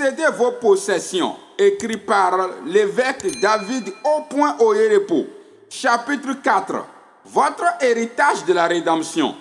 possédez vos possessions, écrit par l'évêque David au point Oyerepo. Chapitre 4. Votre héritage de la rédemption.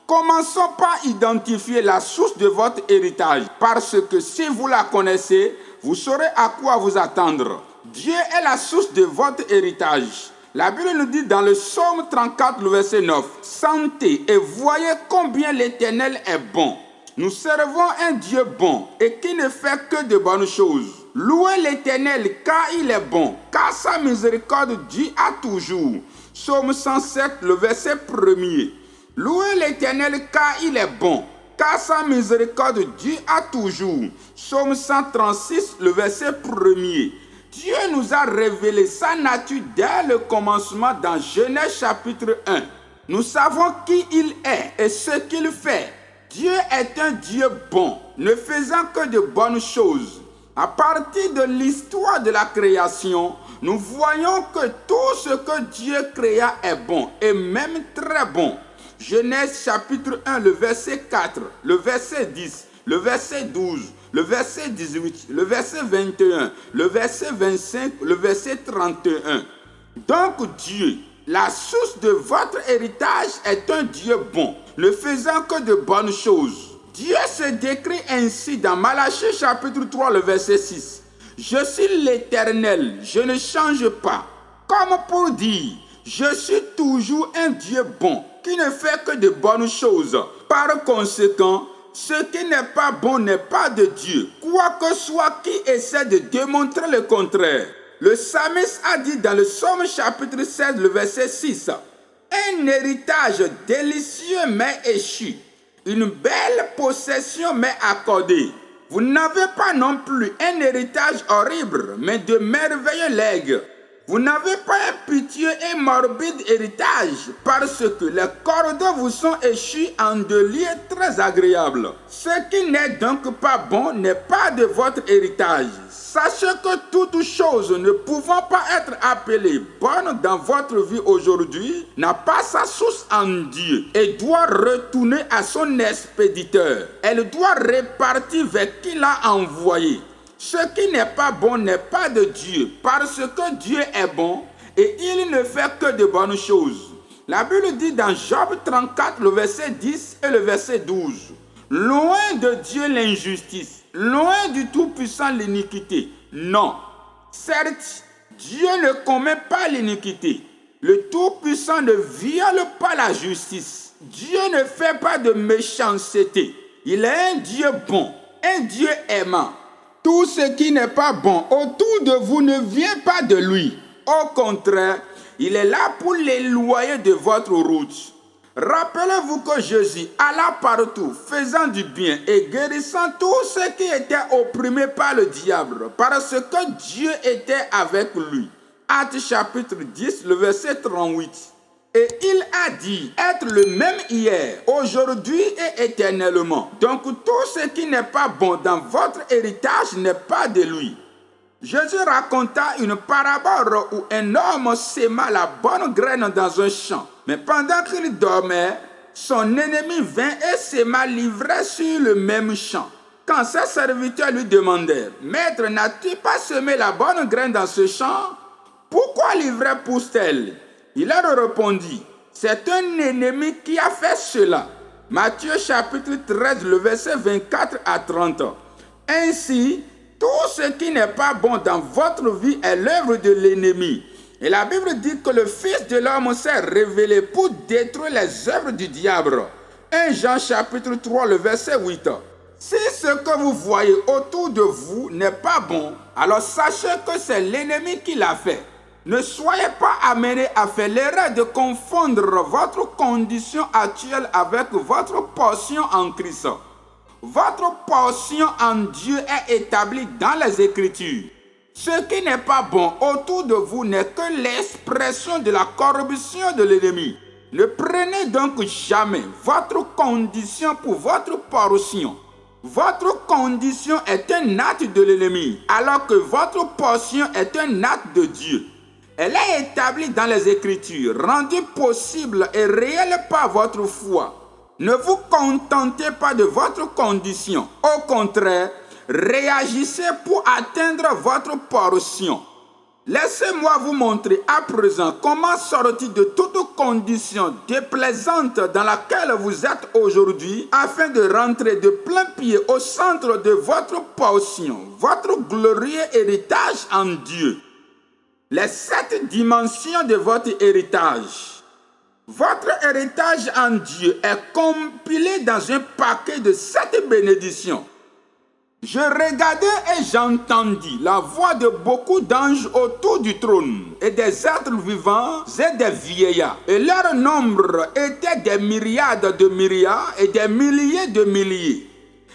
Commençons par identifier la source de votre héritage, parce que si vous la connaissez, vous saurez à quoi vous attendre. Dieu est la source de votre héritage. La Bible nous dit dans le psaume 34, le verset 9, « Sentez et voyez combien l'Éternel est bon. Nous servons un Dieu bon et qui ne fait que de bonnes choses. Louez l'Éternel car il est bon, car sa miséricorde dure à toujours. » Psaume 107, le verset 1er. Louez l'Éternel car il est bon, car sa miséricorde dure à toujours. Psaume 136, le verset 1er. Dieu nous a révélé sa nature dès le commencement dans Genèse chapitre 1. Nous savons qui il est et ce qu'il fait. Dieu est un Dieu bon, ne faisant que de bonnes choses. À partir de l'histoire de la création, nous voyons que tout ce que Dieu créa est bon et même très bon. Genèse chapitre 1, le verset 4, le verset 10, le verset 12, le verset 18, le verset 21, le verset 25, le verset 31. Donc Dieu, la source de votre héritage, est un Dieu bon, ne faisant que de bonnes choses. Dieu se décrit ainsi dans Malachie chapitre 3, le verset 6. « Je suis l'Éternel, je ne change pas. » Comme pour dire, je suis toujours un Dieu bon, qui ne fait que de bonnes choses. Par conséquent, ce qui n'est pas bon n'est pas de Dieu, quoi que soit qui essaie de démontrer le contraire. Le psalmiste a dit dans le psaume chapitre 16, le verset 6, « Un héritage délicieux m'est échu, une belle possession m'est accordée. Vous n'avez pas non plus un héritage horrible, mais de merveilleux legs. Vous n'avez pas un pitié et morbide héritage, parce que les cordes vous sont échues en deux lieux très agréables. Ce qui n'est donc pas bon n'est pas de votre héritage. Sachez que toute chose ne pouvant pas être appelée bonne dans votre vie aujourd'hui n'a pas sa source en Dieu et doit retourner à son expéditeur. Elle doit repartir vers qui l'a envoyé. Ce qui n'est pas bon n'est pas de Dieu, parce que Dieu est bon et il ne fait que de bonnes choses. La Bible dit dans Job 34, le verset 10 et le verset 12, « Loin de Dieu l'injustice, loin du Tout-Puissant l'iniquité. Non, certes, Dieu ne commet pas l'iniquité. Le Tout-Puissant ne viole pas la justice. Dieu ne fait pas de méchanceté. Il est un Dieu bon, un Dieu aimant. Tout ce qui n'est pas bon autour de vous ne vient pas de lui. Au contraire, il est là pour l'éloigner de votre route. Rappelez-vous que Jésus alla partout, faisant du bien et guérissant tous ceux qui étaient opprimés par le diable, parce que Dieu était avec lui. Actes chapitre 10, le verset 38. Et il a dit être le même hier, aujourd'hui et éternellement. Donc tout ce qui n'est pas bon dans votre héritage n'est pas de lui. Jésus raconta une parabole où un homme sema la bonne graine dans un champ. Mais pendant qu'il dormait, son ennemi vint et sema l'ivraie sur le même champ. Quand ses serviteurs lui demandèrent, « Maître, n'as-tu pas semé la bonne graine dans ce champ? Pourquoi l'ivraie pousse-t-elle » Il leur répondit, « C'est un ennemi qui a fait cela. » Matthieu chapitre 13, le verset 24 à 30. Ainsi, tout ce qui n'est pas bon dans votre vie est l'œuvre de l'ennemi. Et la Bible dit que le Fils de l'homme s'est révélé pour détruire les œuvres du diable. 1 Jean chapitre 3, le verset 8. Si ce que vous voyez autour de vous n'est pas bon, alors sachez que c'est l'ennemi qui l'a fait. Ne soyez pas amenés à faire l'erreur de confondre votre condition actuelle avec votre portion en Christ. Votre portion en Dieu est établie dans les Écritures. Ce qui n'est pas bon autour de vous n'est que l'expression de la corruption de l'ennemi. Ne prenez donc jamais votre condition pour votre portion. Votre condition est un acte de l'ennemi, alors que votre portion est un acte de Dieu. Elle est établie dans les Écritures, rendue possible et réelle par votre foi. Ne vous contentez pas de votre condition. Au contraire, réagissez pour atteindre votre portion. Laissez-moi vous montrer à présent comment sortir de toute condition déplaisante dans laquelle vous êtes aujourd'hui afin de rentrer de plein pied au centre de votre portion, votre glorieux héritage en Dieu. Les 7 dimensions de votre héritage. Votre héritage en Dieu est compilé dans un paquet de 7 bénédictions. Je regardai et j'entendis la voix de beaucoup d'anges autour du trône et des êtres vivants et des vieillards. Et leur nombre était des myriades de myriades et des milliers de milliers.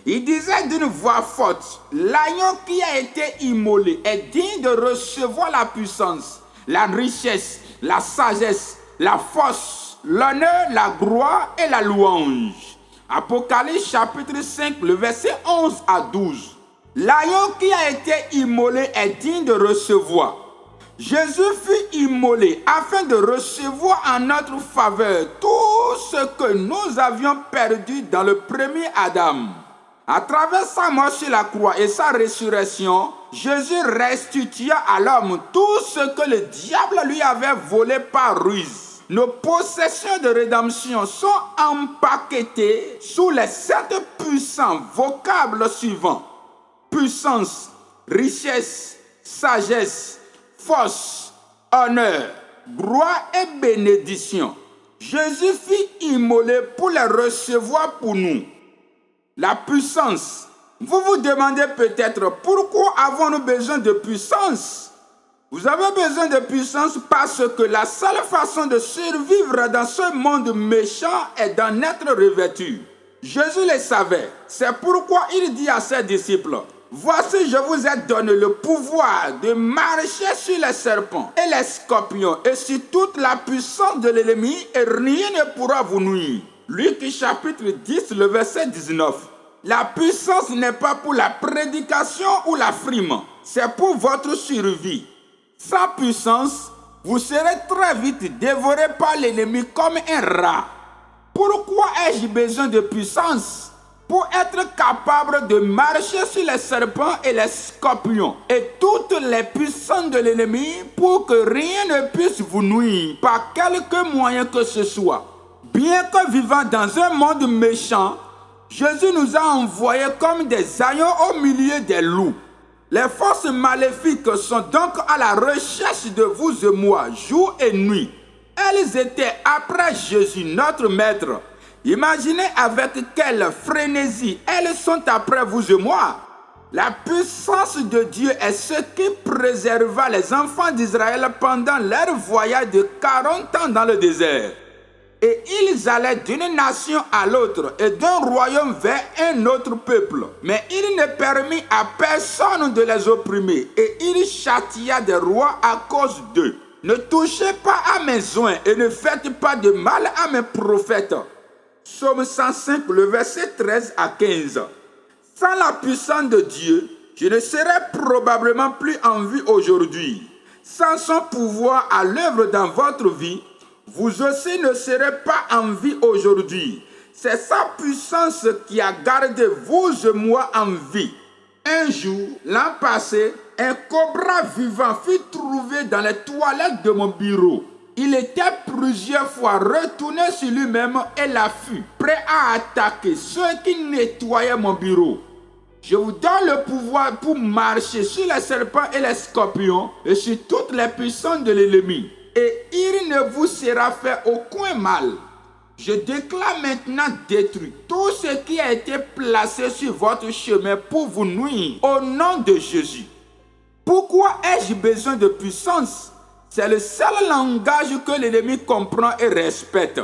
Ils disaient d'une voix forte, l'agneau qui a été immolé est digne de recevoir la puissance, la richesse, la sagesse, la force, l'honneur, la gloire et la louange. Apocalypse chapitre 5, le verset 11 à 12. L'agneau qui a été immolé est digne de recevoir. Jésus fut immolé afin de recevoir en notre faveur tout ce que nous avions perdu dans le premier Adam. À travers sa mort sur la croix et sa résurrection, Jésus restitua à l'homme tout ce que le diable lui avait volé par ruse. Nos possessions de rédemption sont empaquetées sous les 7 puissants vocables suivants. Puissance, richesse, sagesse, force, honneur, gloire et bénédiction. Jésus fut immolé pour les recevoir pour nous. La puissance. Vous vous demandez peut-être pourquoi avons-nous besoin de puissance? Vous avez besoin de puissance parce que la seule façon de survivre dans ce monde méchant est d'en être revêtu. Jésus le savait. C'est pourquoi il dit à ses disciples, voici, je vous ai donné le pouvoir de marcher sur les serpents et les scorpions et sur toute la puissance de l'ennemi et rien ne pourra vous nuire. Luc chapitre 10, le verset 19. La puissance n'est pas pour la prédication ou la frime, c'est pour votre survie. Sans puissance, vous serez très vite dévoré par l'ennemi comme un rat. Pourquoi ai-je besoin de puissance? Pour être capable de marcher sur les serpents et les scorpions et toutes les puissances de l'ennemi pour que rien ne puisse vous nuire par quelque moyen que ce soit. Bien que vivant dans un monde méchant, Jésus nous a envoyés comme des agneaux au milieu des loups. Les forces maléfiques sont donc à la recherche de vous et moi, jour et nuit. Elles étaient après Jésus, notre maître. Imaginez avec quelle frénésie elles sont après vous et moi. La puissance de Dieu est ce qui préserva les enfants d'Israël pendant leur voyage de 40 ans dans le désert. Et ils allaient d'une nation à l'autre et d'un royaume vers un autre peuple. Mais il ne permit à personne de les opprimer et il châtia des rois à cause d'eux. Ne touchez pas à mes oins et ne faites pas de mal à mes prophètes. Psaume 105, le verset 13 à 15. Sans la puissance de Dieu, je ne serais probablement plus en vie aujourd'hui. Sans son pouvoir à l'œuvre dans votre vie, vous aussi ne serez pas en vie aujourd'hui. C'est sa puissance qui a gardé vous et moi en vie. Un jour, l'an passé, un cobra vivant fut trouvé dans les toilettes de mon bureau. Il était plusieurs fois retourné sur lui-même et l'affût, prêt à attaquer ceux qui nettoyaient mon bureau. Je vous donne le pouvoir pour marcher sur les serpents et les scorpions et sur toutes les puissances de l'ennemi. Et il ne vous sera fait aucun mal. Je déclare maintenant détruit tout ce qui a été placé sur votre chemin pour vous nuire au nom de Jésus. Pourquoi ai-je besoin de puissance? C'est le seul langage que l'ennemi comprend et respecte.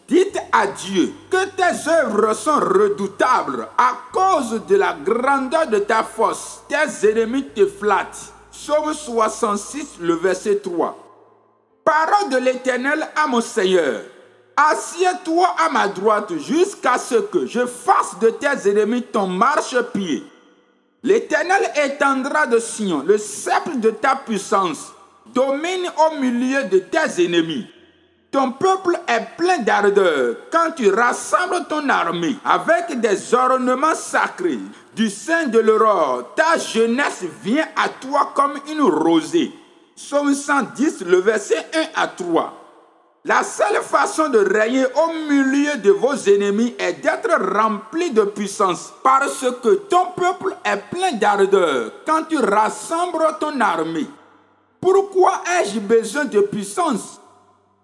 Dites à Dieu que tes œuvres sont redoutables à cause de la grandeur de ta force. Tes ennemis te flattent. Psaume 66, le verset 3. Parole de l'Éternel à mon Seigneur. Assieds-toi à ma droite jusqu'à ce que je fasse de tes ennemis ton marchepied. L'Éternel étendra de Sion le sceptre de ta puissance. Domine au milieu de tes ennemis. Ton peuple est plein d'ardeur quand tu rassembles ton armée avec des ornements sacrés du sein de l'aurore. Ta jeunesse vient à toi comme une rosée. Psaume 110, le verset 1 à 3. La seule façon de régner au milieu de vos ennemis est d'être rempli de puissance, parce que ton peuple est plein d'ardeur quand tu rassembles ton armée. Pourquoi ai-je besoin de puissance?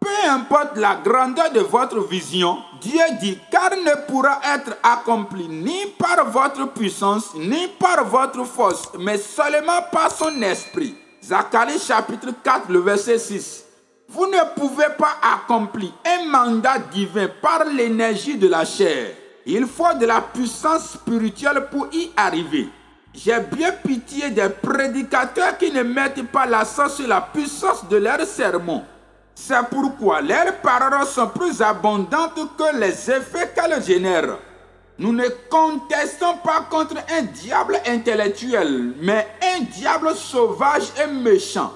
Peu importe la grandeur de votre vision, Dieu dit car ne pourra être accompli ni par votre puissance, ni par votre force, mais seulement par son esprit. Zacharie chapitre 4, le verset 6. Vous ne pouvez pas accomplir un mandat divin par l'énergie de la chair. Il faut de la puissance spirituelle pour y arriver. J'ai bien pitié des prédicateurs qui ne mettent pas l'accent sur la puissance de leurs sermons. C'est pourquoi leurs paroles sont plus abondantes que les effets qu'elles génèrent. Nous ne contestons pas contre un diable intellectuel, mais un diable sauvage et méchant.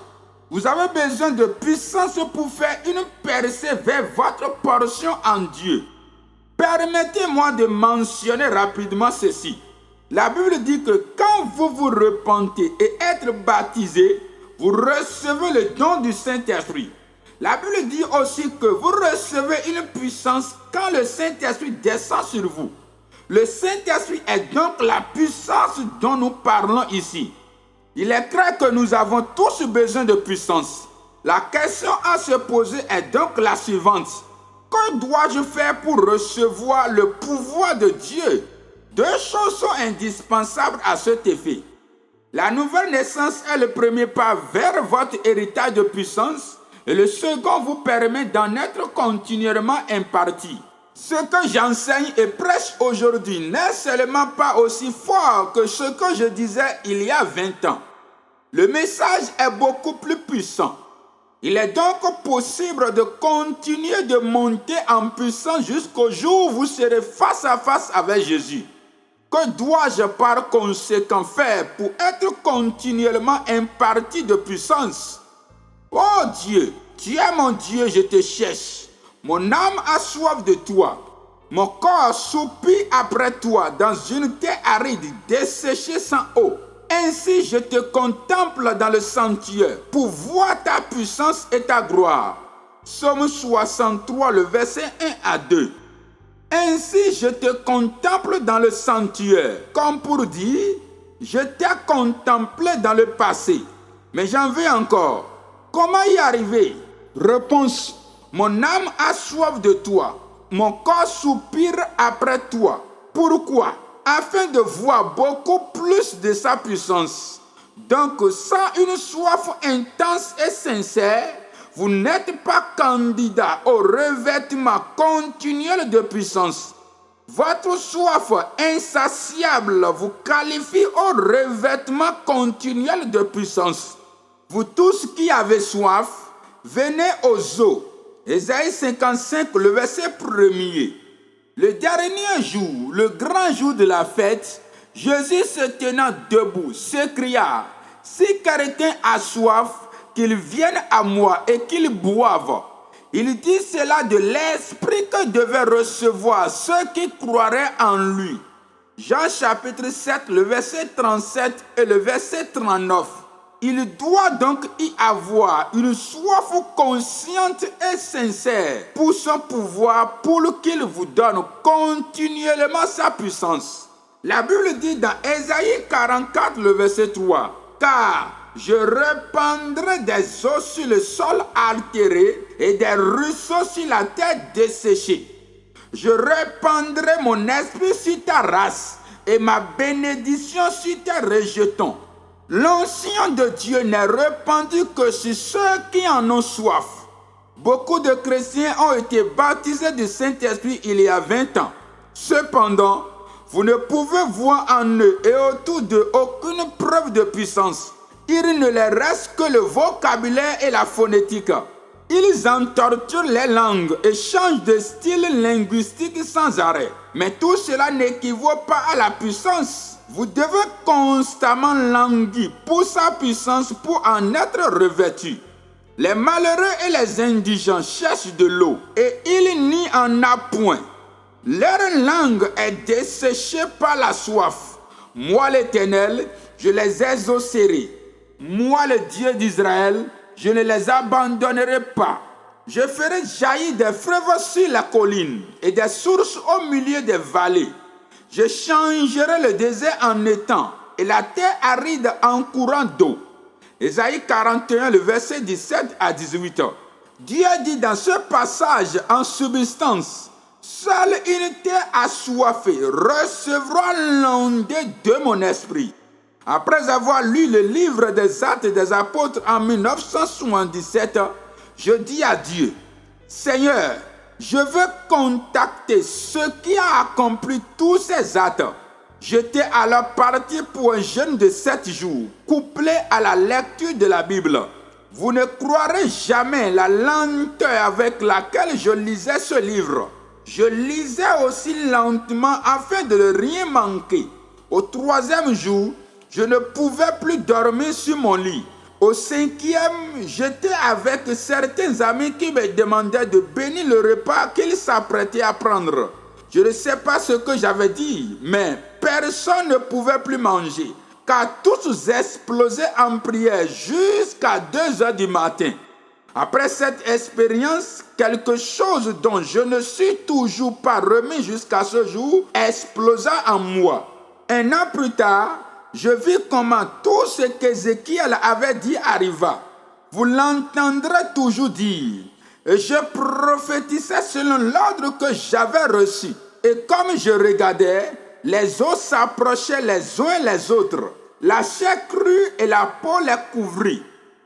Vous avez besoin de puissance pour faire une percée vers votre portion en Dieu. Permettez-moi de mentionner rapidement ceci. La Bible dit que quand vous vous repentez et êtes baptisé, vous recevez le don du Saint-Esprit. La Bible dit aussi que vous recevez une puissance quand le Saint-Esprit descend sur vous. Le Saint-Esprit est donc la puissance dont nous parlons ici. Il est clair que nous avons tous besoin de puissance. La question à se poser est donc la suivante. Que dois-je faire pour recevoir le pouvoir de Dieu? Deux choses sont indispensables à cet effet. La nouvelle naissance est le premier pas vers votre héritage de puissance. Et le second vous permet d'en être continuellement imparti. Ce que j'enseigne et prêche aujourd'hui n'est seulement pas aussi fort que ce que je disais il y a 20 ans. Le message est beaucoup plus puissant. Il est donc possible de continuer de monter en puissance jusqu'au jour où vous serez face à face avec Jésus. Que dois-je par conséquent faire pour être continuellement imparti de puissance? Oh Dieu, tu es mon Dieu, je te cherche. Mon âme a soif de toi. Mon corps soupire après toi dans une terre aride, desséchée sans eau. Ainsi je te contemple dans le sanctuaire pour voir ta puissance et ta gloire. Psaume 63, le verset 1 à 2. Ainsi je te contemple dans le sanctuaire, comme pour dire, je t'ai contemplé dans le passé, mais j'en veux encore. Comment y arriver? Réponse. Mon âme a soif de toi. Mon corps soupire après toi. Pourquoi? Afin de voir beaucoup plus de sa puissance. Donc, sans une soif intense et sincère, vous n'êtes pas candidat au revêtement continuel de puissance. Votre soif insatiable vous qualifie au revêtement continuel de puissance. Vous tous qui avez soif, venez aux eaux. Ésaïe 55, le verset 1er. Le dernier jour, le grand jour de la fête, Jésus se tenant debout s'écria, « Si quelqu'un a soif, qu'il vienne à moi et qu'il boive. » Il dit cela de l'esprit que devaient recevoir ceux qui croiraient en lui. Jean chapitre 7, le verset 37 et le verset 39. Il doit donc y avoir une soif consciente et sincère pour son pouvoir, pour qu'il vous donne continuellement sa puissance. La Bible dit dans Ésaïe 44, le verset 3, « Car je répandrai des eaux sur le sol altéré et des ruisseaux sur la terre desséchée. Je répandrai mon esprit sur ta race et ma bénédiction sur tes rejetons. » L'onction de Dieu n'est répandue que sur ceux qui en ont soif. Beaucoup de chrétiens ont été baptisés du Saint-Esprit il y a 20 ans. Cependant, vous ne pouvez voir en eux et autour d'eux aucune preuve de puissance. Il ne leur reste que le vocabulaire et la phonétique. Ils entortillent les langues et changent de style linguistique sans arrêt. Mais tout cela n'équivaut pas à la puissance. Vous devez constamment languir pour sa puissance pour en être revêtu. Les malheureux et les indigents cherchent de l'eau et il n'y en a point. Leur langue est desséchée par la soif. Moi, l'Éternel, je les exaucerai. Moi, le Dieu d'Israël, je ne les abandonnerai pas. Je ferai jaillir des fleuves sur la colline et des sources au milieu des vallées. Je changerai le désert en étang et la terre aride en courant d'eau. Ésaïe 41, le verset 17 à 18. Dieu dit dans ce passage en substance, seule une terre assoiffée recevra l'ondée de mon esprit. Après avoir lu le livre des Actes des Apôtres en 1977, je dis à Dieu, Seigneur, je veux contacter ceux qui ont accompli tous ces actes. J'étais alors parti pour un jeûne de 7 jours, couplé à la lecture de la Bible. Vous ne croirez jamais la lenteur avec laquelle je lisais ce livre. Je lisais aussi lentement afin de ne rien manquer. Au 3e jour, je ne pouvais plus dormir sur mon lit. Au 5e, j'étais avec certains amis qui me demandaient de bénir le repas qu'ils s'apprêtaient à prendre. Je ne sais pas ce que j'avais dit, mais personne ne pouvait plus manger, car tous explosaient en prière jusqu'à 2 heures du matin. Après cette expérience, quelque chose dont je ne suis toujours pas remis jusqu'à ce jour explosa en moi. 1 an plus tard, je vis comment tout ce qu'Ézéchiel avait dit arriva. Vous l'entendrez toujours dire. Et je prophétisais selon l'ordre que j'avais reçu. Et comme je regardais, les os s'approchaient les uns les autres. La chair crue et la peau les couvrit.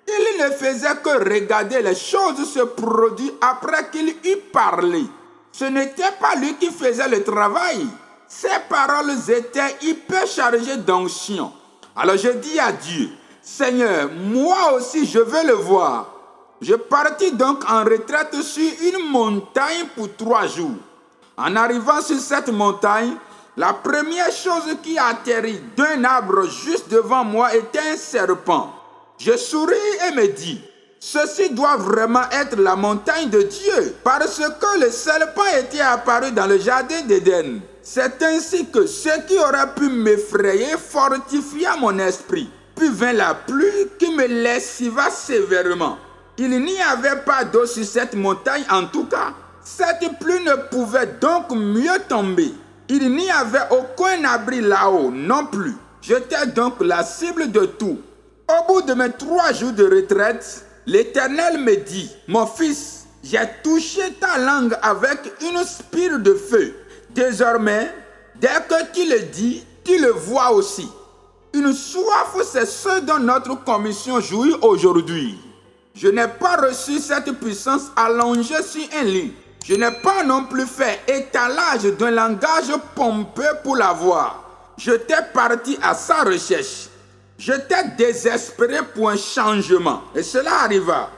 Il ne faisait que regarder les choses se produire après qu'il eut parlé. Ce n'était pas lui qui faisait le travail. Ses paroles étaient hyper chargées d'onction. Alors je dis à Dieu, Seigneur, moi aussi je veux le voir. Je partis donc en retraite sur une montagne pour 3 jours. En arrivant sur cette montagne, la première chose qui atterrit d'un arbre juste devant moi était un serpent. Je souris et me dis, ceci doit vraiment être la montagne de Dieu, parce que le serpent était apparu dans le jardin d'Éden. C'est ainsi que ce qui aurait pu m'effrayer fortifia mon esprit. Puis vint la pluie qui me lessiva sévèrement. Il n'y avait pas d'eau sur cette montagne en tout cas. Cette pluie ne pouvait donc mieux tomber. Il n'y avait aucun abri là-haut non plus. J'étais donc la cible de tout. Au bout de mes 3 jours de retraite, l'Éternel me dit, mon fils, j'ai touché ta langue avec une spire de feu. Désormais, dès que tu le dis, tu le vois aussi. Une soif, c'est ce dont notre commission jouit aujourd'hui. Je n'ai pas reçu cette puissance allongée sur un lit. Je n'ai pas non plus fait étalage d'un langage pompeux pour l'avoir. J'étais parti à sa recherche. J'étais désespéré pour un changement. Et cela arriva.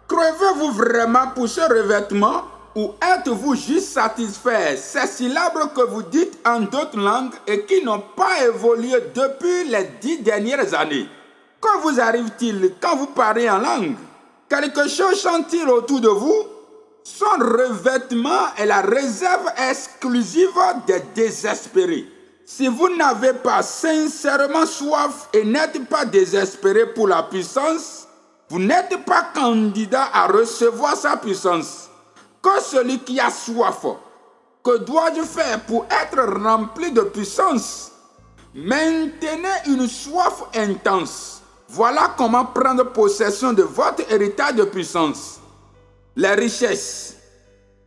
Crevez-vous vraiment pour ce revêtement ou êtes-vous juste satisfait ces syllabes que vous dites en d'autres langues et qui n'ont pas évolué depuis les 10 dernières années? Que vous arrive-t-il quand vous parlez en langue? Quelque chose chante-t-il autour de vous? Son revêtement est la réserve exclusive des désespérés. Si vous n'avez pas sincèrement soif et n'êtes pas désespéré pour la puissance, vous n'êtes pas candidat à recevoir sa puissance. Que celui qui a soif, que dois-je faire pour être rempli de puissance? Maintenez une soif intense. Voilà comment prendre possession de votre héritage de puissance. Les richesses.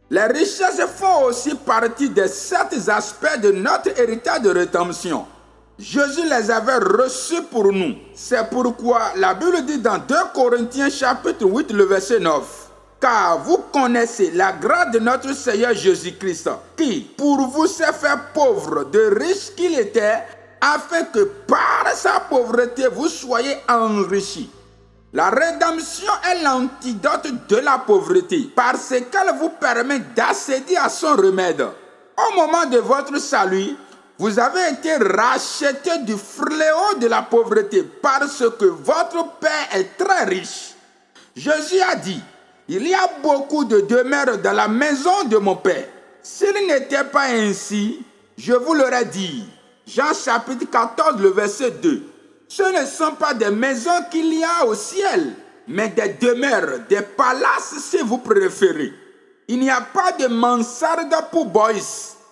Les richesses font aussi partie des 7 aspects de notre héritage de rédemption. Jésus les avait reçus pour nous. C'est pourquoi la Bible dit dans 2 Corinthiens chapitre 8, le verset 9. Car vous connaissez la grâce de notre Seigneur Jésus-Christ, qui, pour vous, s'est fait pauvre, de riche qu'il était, afin que par sa pauvreté vous soyez enrichis. La rédemption est l'antidote de la pauvreté, parce qu'elle vous permet d'accéder à son remède. Au moment de votre salut, vous avez été rachetés du fléau de la pauvreté, parce que votre Père est très riche. Jésus a dit, il y a beaucoup de demeures dans la maison de mon Père. S'il n'était pas ainsi, je vous l'aurais dit. Jean chapitre 14, le verset 2. Ce ne sont pas des maisons qu'il y a au ciel, mais des demeures, des palaces si vous préférez. Il n'y a pas de mansarde pour boys,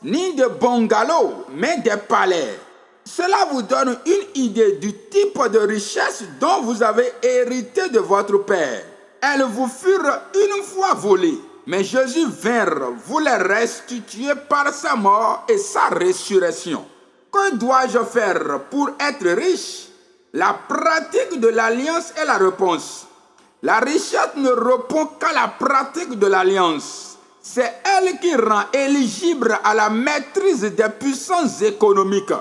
ni de bungalow, mais des palais. Cela vous donne une idée du type de richesse dont vous avez hérité de votre Père. Elles vous furent une fois volées, mais Jésus vint vous les restituer par sa mort et sa résurrection. Que dois-je faire pour être riche? La pratique de l'alliance est la réponse. La richesse ne répond qu'à la pratique de l'alliance. C'est elle qui rend éligible à la maîtrise des puissances économiques.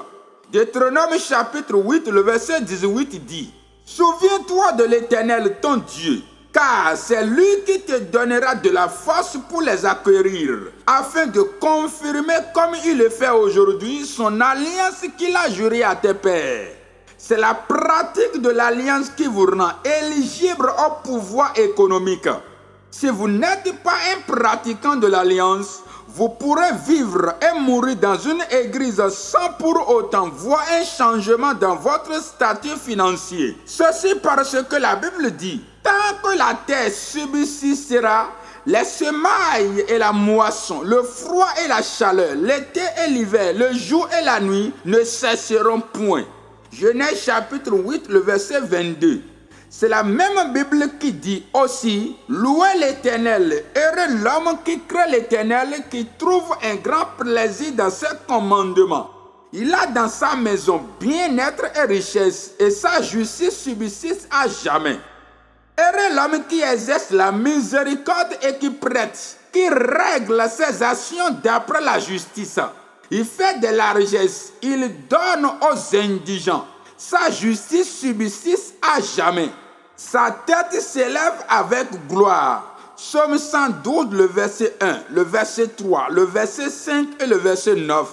Deutéronome chapitre 8, le verset 18 dit « Souviens-toi de l'Éternel ton Dieu, car c'est lui qui te donnera de la force pour les acquérir, afin de confirmer comme il le fait aujourd'hui son alliance qu'il a jurée à tes pères. » C'est la pratique de l'alliance qui vous rend éligible au pouvoir économique. Si vous n'êtes pas un pratiquant de l'alliance, vous pourrez vivre et mourir dans une église sans pour autant voir un changement dans votre statut financier. Ceci parce que la Bible dit, tant que la terre subsistera, les semailles et la moisson, le froid et la chaleur, l'été et l'hiver, le jour et la nuit ne cesseront point. Genèse chapitre 8, le verset 22. C'est la même Bible qui dit aussi, louez l'Éternel, heureux l'homme qui craint l'Éternel, qui trouve un grand plaisir dans ses commandements. Il a dans sa maison bien-être et richesse, et sa justice subsiste à jamais. Heureux l'homme qui exerce la miséricorde et qui prête, qui règle ses actions d'après la justice. Il fait de la largesses, il donne aux indigents. Sa justice subsiste à jamais. Sa tête s'élève avec gloire. Psaume 112, le verset 1, le verset 3, le verset 5 et le verset 9.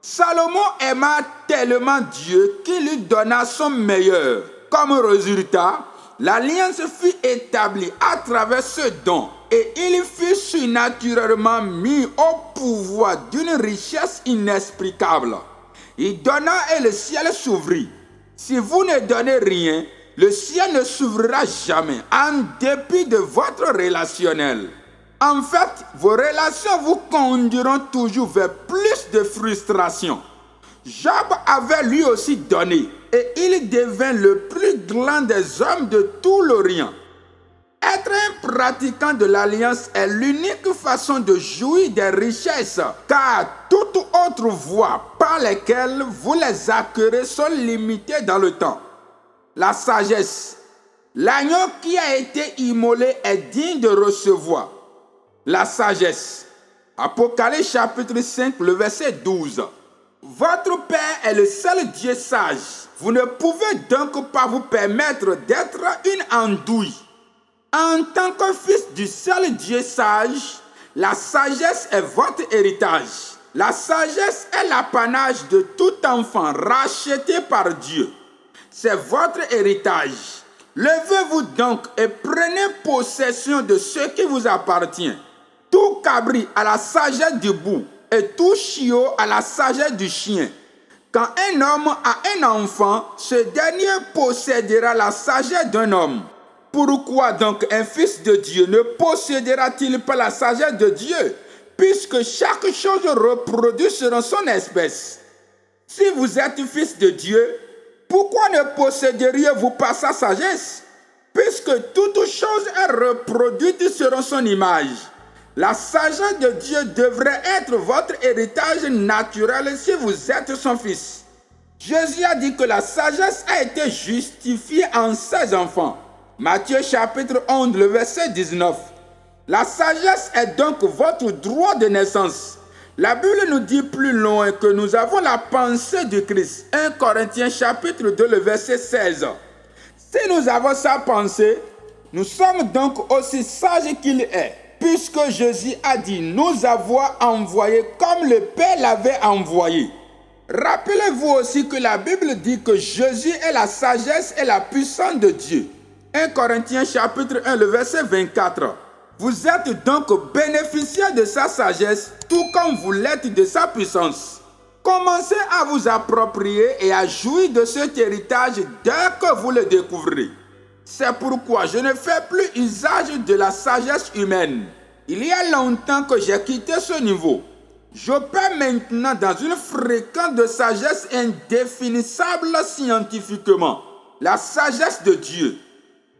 Salomon aima tellement Dieu qu'il lui donna son meilleur. Comme résultat, l'alliance fut établie à travers ce don et il fut surnaturellement mis au pouvoir d'une richesse inexplicable. Il donna et le ciel s'ouvrit. Si vous ne donnez rien, le ciel ne s'ouvrira jamais, en dépit de votre relationnel. En fait, vos relations vous conduiront toujours vers plus de frustration. Job avait lui aussi donné, et il devint le plus grand des hommes de tout l'Orient. Être un pratiquant de l'alliance est l'unique façon de jouir des richesses, car toute autre voie par lesquelles vous les acquérez sont limitées dans le temps. La sagesse. L'agneau qui a été immolé est digne de recevoir. La sagesse. Apocalypse chapitre 5, le verset 12. Votre Père est le seul Dieu sage. Vous ne pouvez donc pas vous permettre d'être une andouille. En tant que fils du seul Dieu sage, la sagesse est votre héritage. La sagesse est l'apanage de tout enfant racheté par Dieu. C'est votre héritage. Levez-vous donc et prenez possession de ce qui vous appartient. Tout cabri à la sagesse du bouc et tout chiot à la sagesse du chien. Quand un homme a un enfant, ce dernier possédera la sagesse d'un homme. Pourquoi donc un fils de Dieu ne possédera-t-il pas la sagesse de Dieu, puisque chaque chose reproduit selon son espèce? Si vous êtes fils de Dieu, pourquoi ne posséderiez-vous pas sa sagesse, puisque toute chose est reproduite selon son image? La sagesse de Dieu devrait être votre héritage naturel si vous êtes son fils. Jésus a dit que la sagesse a été justifiée en ses enfants. Matthieu chapitre 11, le verset 19. La sagesse est donc votre droit de naissance. La Bible nous dit plus loin que nous avons la pensée du Christ. 1 Corinthiens chapitre 2, le verset 16. Si nous avons sa pensée, nous sommes donc aussi sages qu'il est, puisque Jésus a dit nous avoir envoyés comme le Père l'avait envoyé. Rappelez-vous aussi que la Bible dit que Jésus est la sagesse et la puissance de Dieu. 1 Corinthiens chapitre 1, le verset 24. Vous êtes donc bénéficiaires de sa sagesse, tout comme vous l'êtes de sa puissance. Commencez à vous approprier et à jouir de cet héritage dès que vous le découvrez. C'est pourquoi je ne fais plus usage de la sagesse humaine. Il y a longtemps que j'ai quitté ce niveau. J'opère maintenant dans une fréquence de sagesse indéfinissable scientifiquement. La sagesse de Dieu.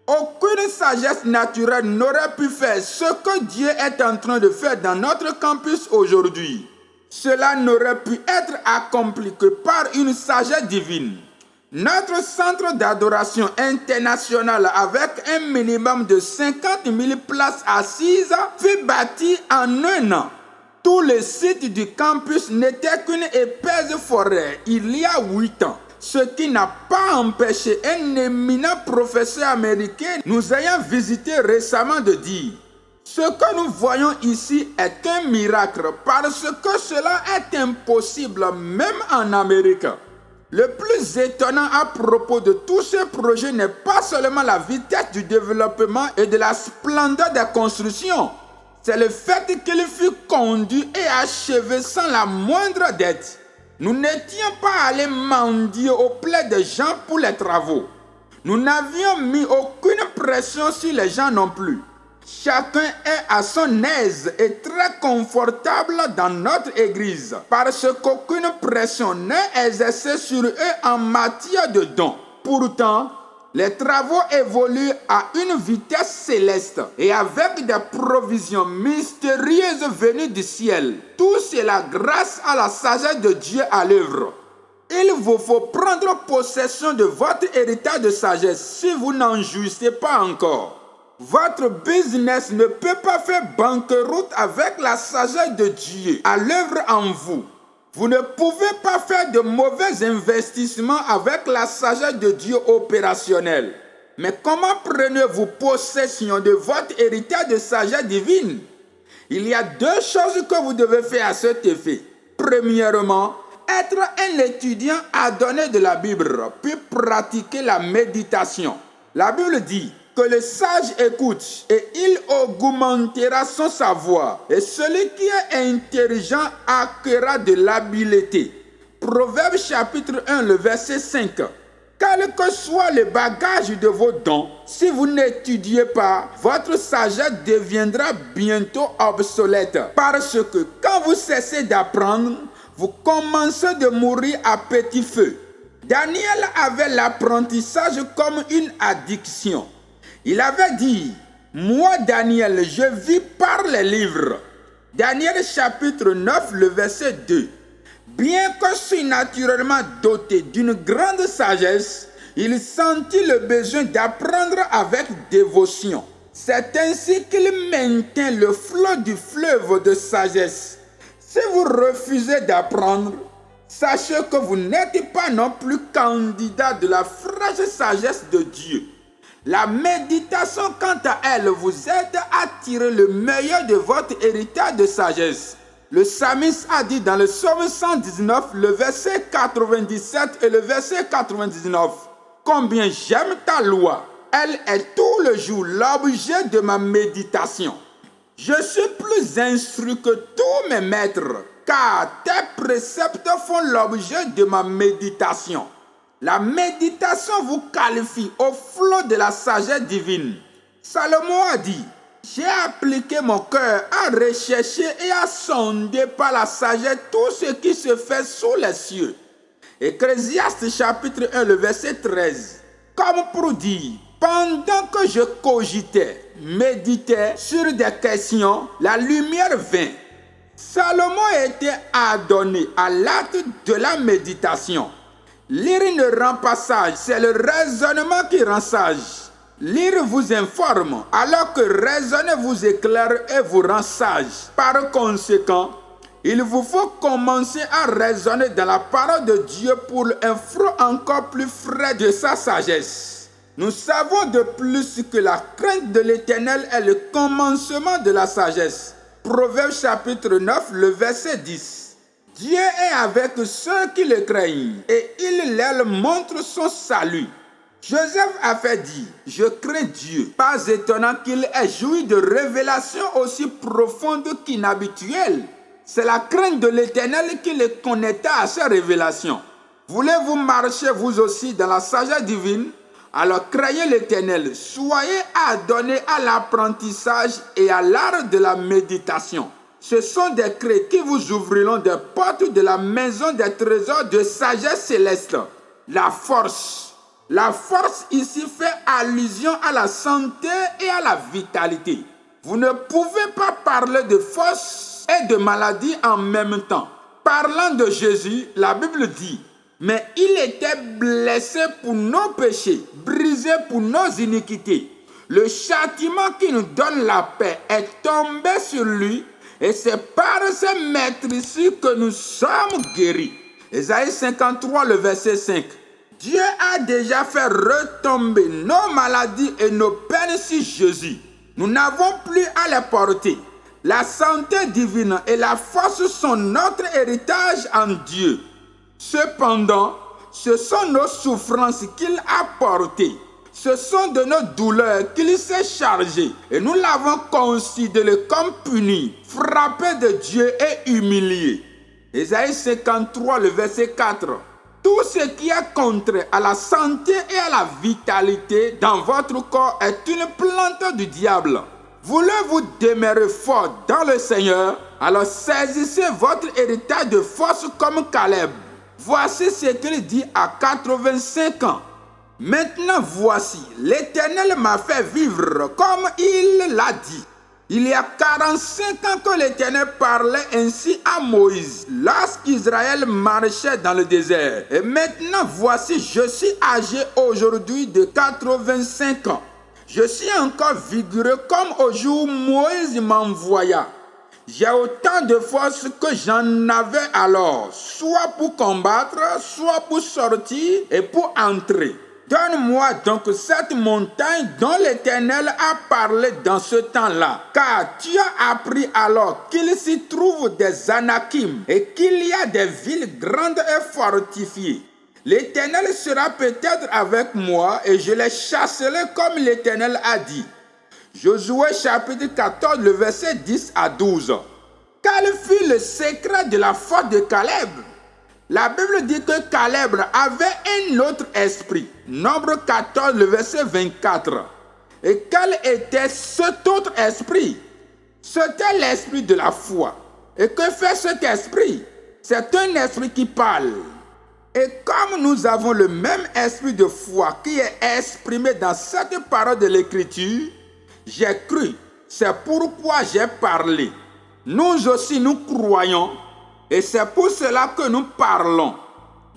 Aucune sagesse naturelle n'aurait pu faire ce que Dieu est en train de faire dans notre campus aujourd'hui. Cela n'aurait pu être accompli que par une sagesse divine. Notre centre d'adoration international avec un minimum de 50 000 places assises fut bâti en un an. Tout le site du campus n'était qu'une épaisse forêt il y a 8 ans. Ce qui n'a pas empêché un éminent professeur américain nous ayant visité récemment de dire: ce que nous voyons ici est un miracle parce que cela est impossible même en Amérique. Le plus étonnant à propos de tous ces projets n'est pas seulement la vitesse du développement et de la splendeur des constructions, c'est le fait qu'il fut conduit et achevé sans la moindre dette. Nous n'étions pas allés mendier auprès des gens pour les travaux. Nous n'avions mis aucune pression sur les gens non plus. Chacun est à son aise et très confortable dans notre église parce qu'aucune pression n'est exercée sur eux en matière de dons. Pourtant, les travaux évoluent à une vitesse céleste et avec des provisions mystérieuses venues du ciel. Tout cela grâce à la sagesse de Dieu à l'œuvre. Il vous faut prendre possession de votre héritage de sagesse si vous n'en jouissez pas encore. Votre business ne peut pas faire banqueroute avec la sagesse de Dieu à l'œuvre en vous. Vous ne pouvez pas faire de mauvais investissements avec la sagesse de Dieu opérationnelle. Mais comment prenez-vous possession de votre héritage de sagesse divine? Il y a 2 choses que vous devez faire à cet effet. Premièrement, être un étudiant adonné de la Bible, puis pratiquer la méditation. La Bible dit que le sage écoute et il augmentera son savoir. Et celui qui est intelligent acquérera de l'habileté. Proverbe chapitre 1, le verset 5. Quel que soit le bagage de vos dons, si vous n'étudiez pas, votre sagesse deviendra bientôt obsolète. Parce que quand vous cessez d'apprendre, vous commencez de mourir à petit feu. Daniel avait l'apprentissage comme une addiction. Il avait dit: moi Daniel, je vis par les livres. Daniel chapitre 9, le verset 2. Bien que surnaturellement doté d'une grande sagesse, il sentit le besoin d'apprendre avec dévotion. C'est ainsi qu'il maintient le flot du fleuve de sagesse. Si vous refusez d'apprendre, sachez que vous n'êtes pas non plus candidat de la fraîche sagesse de Dieu. La méditation, quant à elle, vous aide à tirer le meilleur de votre héritage de sagesse. Le psalmiste a dit dans le psaume 119, le verset 97 et le verset 99, « Combien j'aime ta loi, elle est tout le jour l'objet de ma méditation. Je suis plus instruit que tous mes maîtres, car tes préceptes font l'objet de ma méditation. » La méditation vous qualifie au flot de la sagesse divine. Salomon a dit: j'ai appliqué mon cœur à rechercher et à sonder par la sagesse tout ce qui se fait sous les cieux. Ecclésiaste chapitre 1, le verset 13. Comme pour dire, pendant que je cogitais, méditais sur des questions, la lumière vint. Salomon était adonné à l'acte de la méditation. Lire ne rend pas sage, c'est le raisonnement qui rend sage. Lire vous informe, alors que raisonner vous éclaire et vous rend sage. Par conséquent, il vous faut commencer à raisonner dans la parole de Dieu pour un fruit encore plus frais de sa sagesse. Nous savons de plus que la crainte de l'Éternel est le commencement de la sagesse. Proverbe chapitre 9, le verset 10. Dieu est avec ceux qui le craignent et il leur montre son salut. Joseph a fait dire, je crains Dieu. Pas étonnant qu'il ait joui de révélations aussi profondes qu'inhabituelles. C'est la crainte de l'Éternel qui les connecta à ces révélations. Voulez-vous marcher vous aussi dans la sagesse divine? Alors craignez l'Éternel. Soyez adonnés à l'apprentissage et à l'art de la méditation. Ce sont des clés qui vous ouvriront des portes de la maison des trésors de sagesse céleste. La force. La force ici fait allusion à la santé et à la vitalité. Vous ne pouvez pas parler de force et de maladie en même temps. Parlant de Jésus, la Bible dit, mais il était blessé pour nos péchés, brisé pour nos iniquités. Le châtiment qui nous donne la paix est tombé sur lui et c'est par ses meurtrissures que nous sommes guéris. Ésaïe 53, le verset 5. Dieu a déjà fait retomber nos maladies et nos peines sur Jésus. Nous n'avons plus à les porter. La santé divine et la force sont notre héritage en Dieu. Cependant, ce sont nos souffrances qu'il a portées. Ce sont de nos douleurs qu'il s'est chargé. Et nous l'avons considéré comme puni, frappé de Dieu et humilié. Ésaïe 53, le verset 4. Tout ce qui est contraire à la santé et à la vitalité dans votre corps est une plante du diable. Voulez-vous demeurer fort dans le Seigneur? Alors saisissez votre héritage de force comme Caleb. Voici ce qu'il dit à 85 ans. Maintenant voici, l'Éternel m'a fait vivre comme il l'a dit. Il y a 45 ans que l'Éternel parlait ainsi à Moïse, lorsqu'Israël marchait dans le désert. Et maintenant, voici, je suis âgé aujourd'hui de 85 ans. Je suis encore vigoureux comme au jour où Moïse m'envoya. J'ai autant de force que j'en avais alors, soit pour combattre, soit pour sortir et pour entrer. Donne-moi donc cette montagne dont l'Éternel a parlé dans ce temps-là, car tu as appris alors qu'il s'y trouve des Anakim et qu'il y a des villes grandes et fortifiées. L'Éternel sera peut-être avec moi et je les chasserai comme l'Éternel a dit. Josué chapitre 14, le verset 10 à 12. Quel fut le secret de la force de Caleb? La Bible dit que Caleb avait un autre esprit. Nombre 14, le verset 24. Et quel était cet autre esprit? C'était l'esprit de la foi. Et que fait cet esprit? C'est un esprit qui parle. Et comme nous avons le même esprit de foi qui est exprimé dans cette parole de l'Écriture, j'ai cru. C'est pourquoi j'ai parlé. Nous aussi, nous croyons. Et c'est pour cela que nous parlons.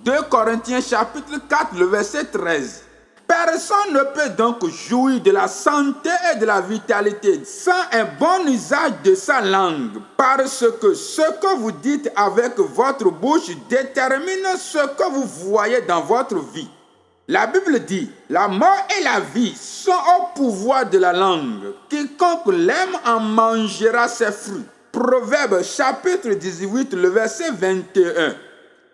2 Corinthiens chapitre 4, le verset 13. Personne ne peut donc jouir de la santé et de la vitalité sans un bon usage de sa langue, parce que ce que vous dites avec votre bouche détermine ce que vous voyez dans votre vie. La Bible dit, la mort et la vie sont au pouvoir de la langue. Quiconque l'aime en mangera ses fruits. Proverbe chapitre 18, le verset 21.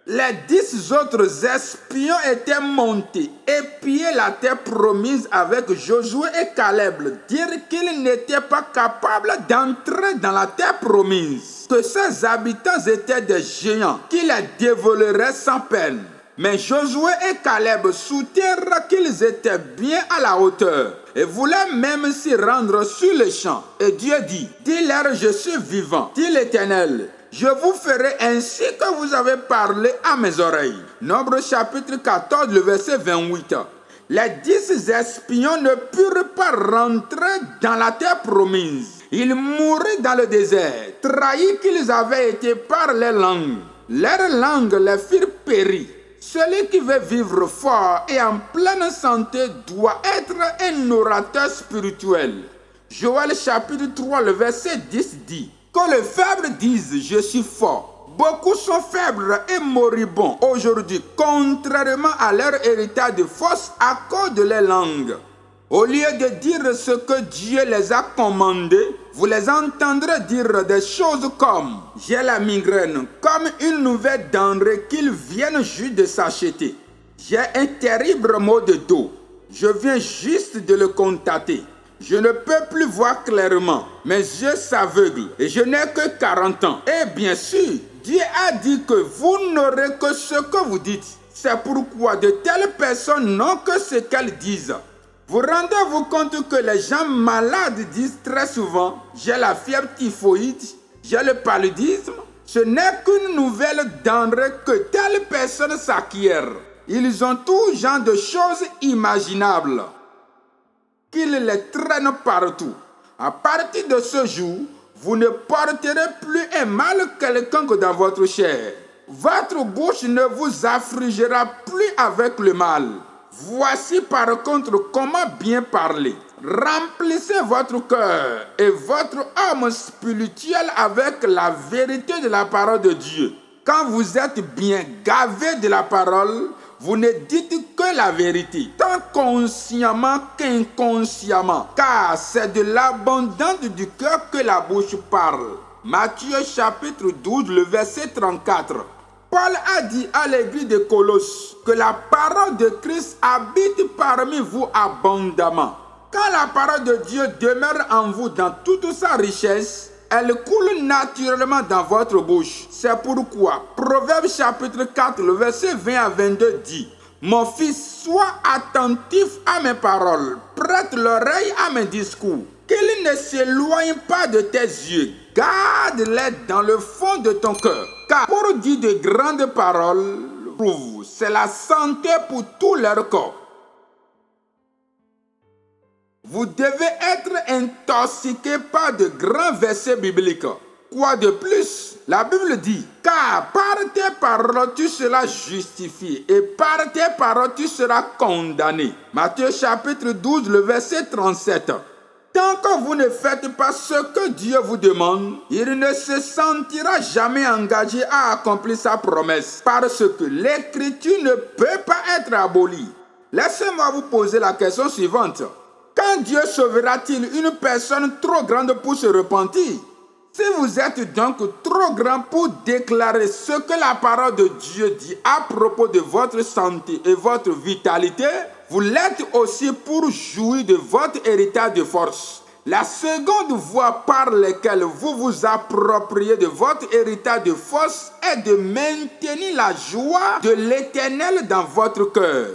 Les 10 autres espions étaient montés et pillaient la terre promise avec Josué et Caleb, dire qu'ils n'étaient pas capables d'entrer dans la terre promise, que ses habitants étaient des géants qui les dévoleraient sans peine. Mais Josué et Caleb soutinrent qu'ils étaient bien à la hauteur et voulaient même s'y rendre sur le champ. Et Dieu dit, dis-leur, je suis vivant, dit l'Éternel. Je vous ferai ainsi que vous avez parlé à mes oreilles. Nombre chapitre 14, le verset 28. Les 10 espions ne purent pas rentrer dans la terre promise. Ils moururent dans le désert, trahis qu'ils avaient été par les langues. Leurs langues les firent périr. Celui qui veut vivre fort et en pleine santé doit être un orateur spirituel. Joël chapitre 3, le verset 10 dit, que les faibles disent « je suis fort ». Beaucoup sont faibles et moribonds aujourd'hui, contrairement à leur héritage de force à cause de leur langue. Au lieu de dire ce que Dieu les a commandés, vous les entendrez dire des choses comme « j'ai la migraine », comme une nouvelle denrée qu'ils viennent juste de s'acheter. « J'ai un terrible maux de dos ». Je viens juste de le constater. Je ne peux plus voir clairement. Mes yeux s'aveuglent et je n'ai que 40 ans. Et bien sûr, Dieu a dit que vous n'aurez que ce que vous dites. C'est pourquoi de telles personnes n'ont que ce qu'elles disent. Vous rendez-vous compte que les gens malades disent très souvent « J'ai la fièvre typhoïde, j'ai le paludisme ». Ce n'est qu'une nouvelle denrée que telles personnes s'acquièrent. Ils ont tout genre de choses imaginables qu'ils les traînent partout. À partir de ce jour, vous ne porterez plus un mal quelconque dans votre chair. Votre bouche ne vous affligera plus avec le mal. Voici par contre comment bien parler. Remplissez votre cœur et votre âme spirituelle avec la vérité de la parole de Dieu. Quand vous êtes bien gavé de la parole, vous ne dites que la vérité, tant consciemment qu'inconsciemment, car c'est de l'abondance du cœur que la bouche parle. Matthieu chapitre 12, le verset 34. Paul a dit à l'église de Colosse que la parole de Christ habite parmi vous abondamment. Quand la parole de Dieu demeure en vous dans toute sa richesse, elle coule naturellement dans votre bouche. C'est pourquoi Proverbe chapitre 4, le verset 20 à 22 dit « Mon fils, sois attentif à mes paroles, prête l'oreille à mes discours, qu'ils ne s'éloignent pas de tes yeux, garde-les dans le fond de ton cœur. Car pour dire de grandes paroles, c'est la santé pour tout leur corps. » Vous devez être intoxiqué par de grands versets bibliques. Quoi de plus? La Bible dit, car par tes paroles tu seras justifié et par tes paroles tu seras condamné. Matthieu chapitre 12, le verset 37. Tant que vous ne faites pas ce que Dieu vous demande, il ne se sentira jamais engagé à accomplir sa promesse parce que l'écriture ne peut pas être abolie. Laissez-moi vous poser la question suivante. Quand Dieu sauvera-t-il une personne trop grande pour se repentir? Si vous êtes donc trop grand pour déclarer ce que la parole de Dieu dit à propos de votre santé et votre vitalité, vous l'êtes aussi pour jouir de votre héritage de force. La seconde voie par laquelle vous vous appropriez de votre héritage de force est de maintenir la joie de l'Éternel dans votre cœur.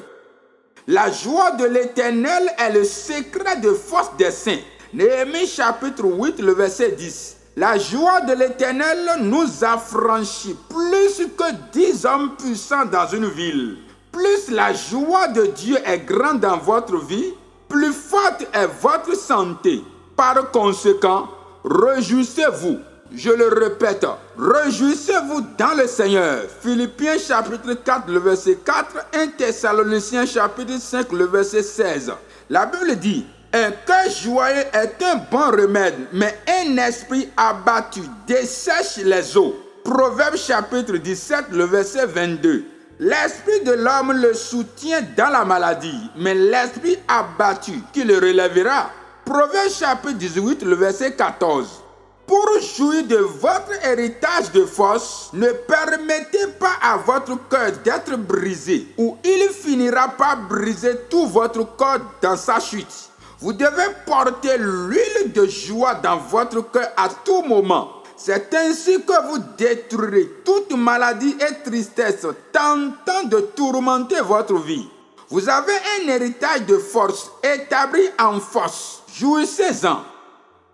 La joie de l'Éternel est le secret de force des saints. Néhémie chapitre 8, le verset 10. La joie de l'Éternel nous affranchit plus que 10 hommes puissants dans une ville. Plus la joie de Dieu est grande dans votre vie, plus forte est votre santé. Par conséquent, réjouissez-vous. Je le répète, réjouissez-vous dans le Seigneur. Philippiens chapitre 4, le verset 4, 1 Thessaloniciens chapitre 5, le verset 16. La Bible dit, un cœur joyeux est un bon remède, mais un esprit abattu dessèche les eaux. Proverbe chapitre 17, le verset 22. L'esprit de l'homme le soutient dans la maladie, mais l'esprit abattu qui le relèvera. Proverbe chapitre 18, le verset 14. Pour jouir de votre héritage de force, ne permettez pas à votre cœur d'être brisé, ou il finira par briser tout votre corps dans sa chute. Vous devez porter l'huile de joie dans votre cœur à tout moment. C'est ainsi que vous détruirez toute maladie et tristesse tentant de tourmenter votre vie. Vous avez un héritage de force établi en force. Jouissez-en.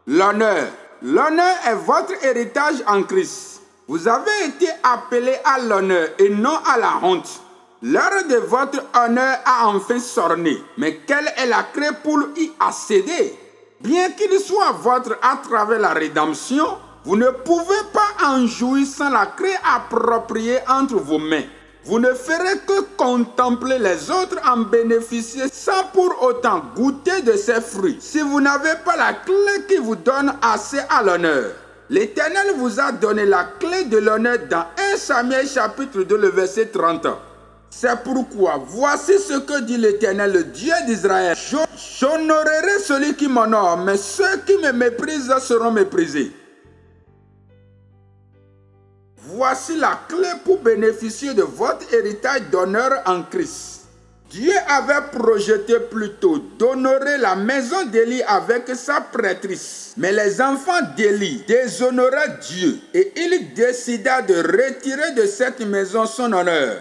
L'honneur. L'honneur est votre héritage en Christ. Vous avez été appelé à l'honneur et non à la honte. L'heure de votre honneur a enfin sonné. Mais quelle est la clé pour y accéder? Bien qu'il soit votre à travers la rédemption, vous ne pouvez pas en jouir sans la clé appropriée entre vos mains. Vous ne ferez que contempler les autres en bénéficier sans pour autant goûter de ses fruits, si vous n'avez pas la clé qui vous donne accès à l'honneur. L'Éternel vous a donné la clé de l'honneur dans 1 Samuel chapitre 2, le verset 30. C'est pourquoi, voici ce que dit l'Éternel, le Dieu d'Israël. J'honorerai celui qui m'honore, mais ceux qui me méprisent seront méprisés. Voici la clé pour bénéficier de votre héritage d'honneur en Christ. Dieu avait projeté plutôt d'honorer la maison d'Élie avec sa prêtrise. Mais les enfants d'Élie déshonoraient Dieu et il décida de retirer de cette maison son honneur.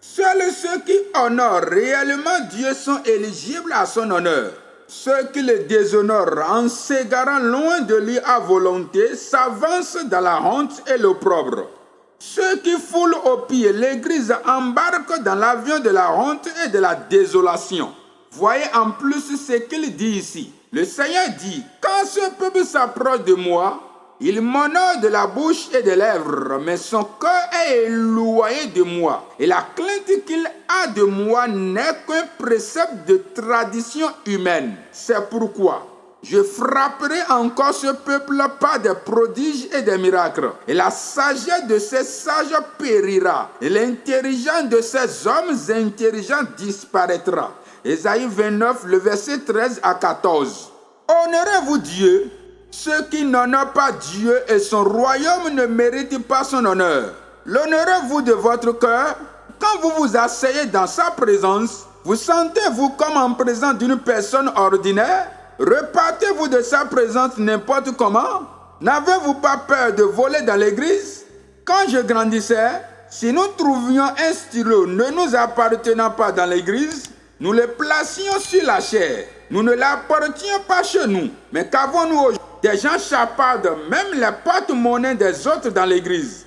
Seuls ceux qui honorent réellement Dieu sont éligibles à son honneur. Ceux qui le déshonorent en s'égarant loin de lui à volonté s'avancent dans la honte et l'opprobre. Ceux qui foulent au pied l'Église embarquent dans l'avion de la honte et de la désolation. Voyez en plus ce qu'il dit ici. Le Seigneur dit, quand ce peuple s'approche de moi, il m'honore de la bouche et des lèvres, mais son cœur est éloigné de moi. Et la crainte qu'il a de moi n'est qu'un précepte de tradition humaine. C'est pourquoi je frapperai encore ce peuple par des prodiges et des miracles. Et la sagesse de ces sages périra. Et l'intelligence de ces hommes intelligents disparaîtra. Ésaïe 29, le verset 13 à 14. Honorez-vous Dieu. Ceux qui n'honorent pas Dieu et son royaume ne méritent pas son honneur. L'honorez-vous de votre cœur. Quand vous vous asseyez dans sa présence, vous sentez-vous comme en présence d'une personne ordinaire? Repartez-vous de sa présence n'importe comment? N'avez-vous pas peur de voler dans l'église? Quand je grandissais, si nous trouvions un stylo ne nous appartenant pas dans l'église, nous le placions sur la chair. Nous ne l'apportions pas chez nous. Mais qu'avons-nous aujourd'hui? Des gens chapardent même les porte-monnaies des autres dans l'église.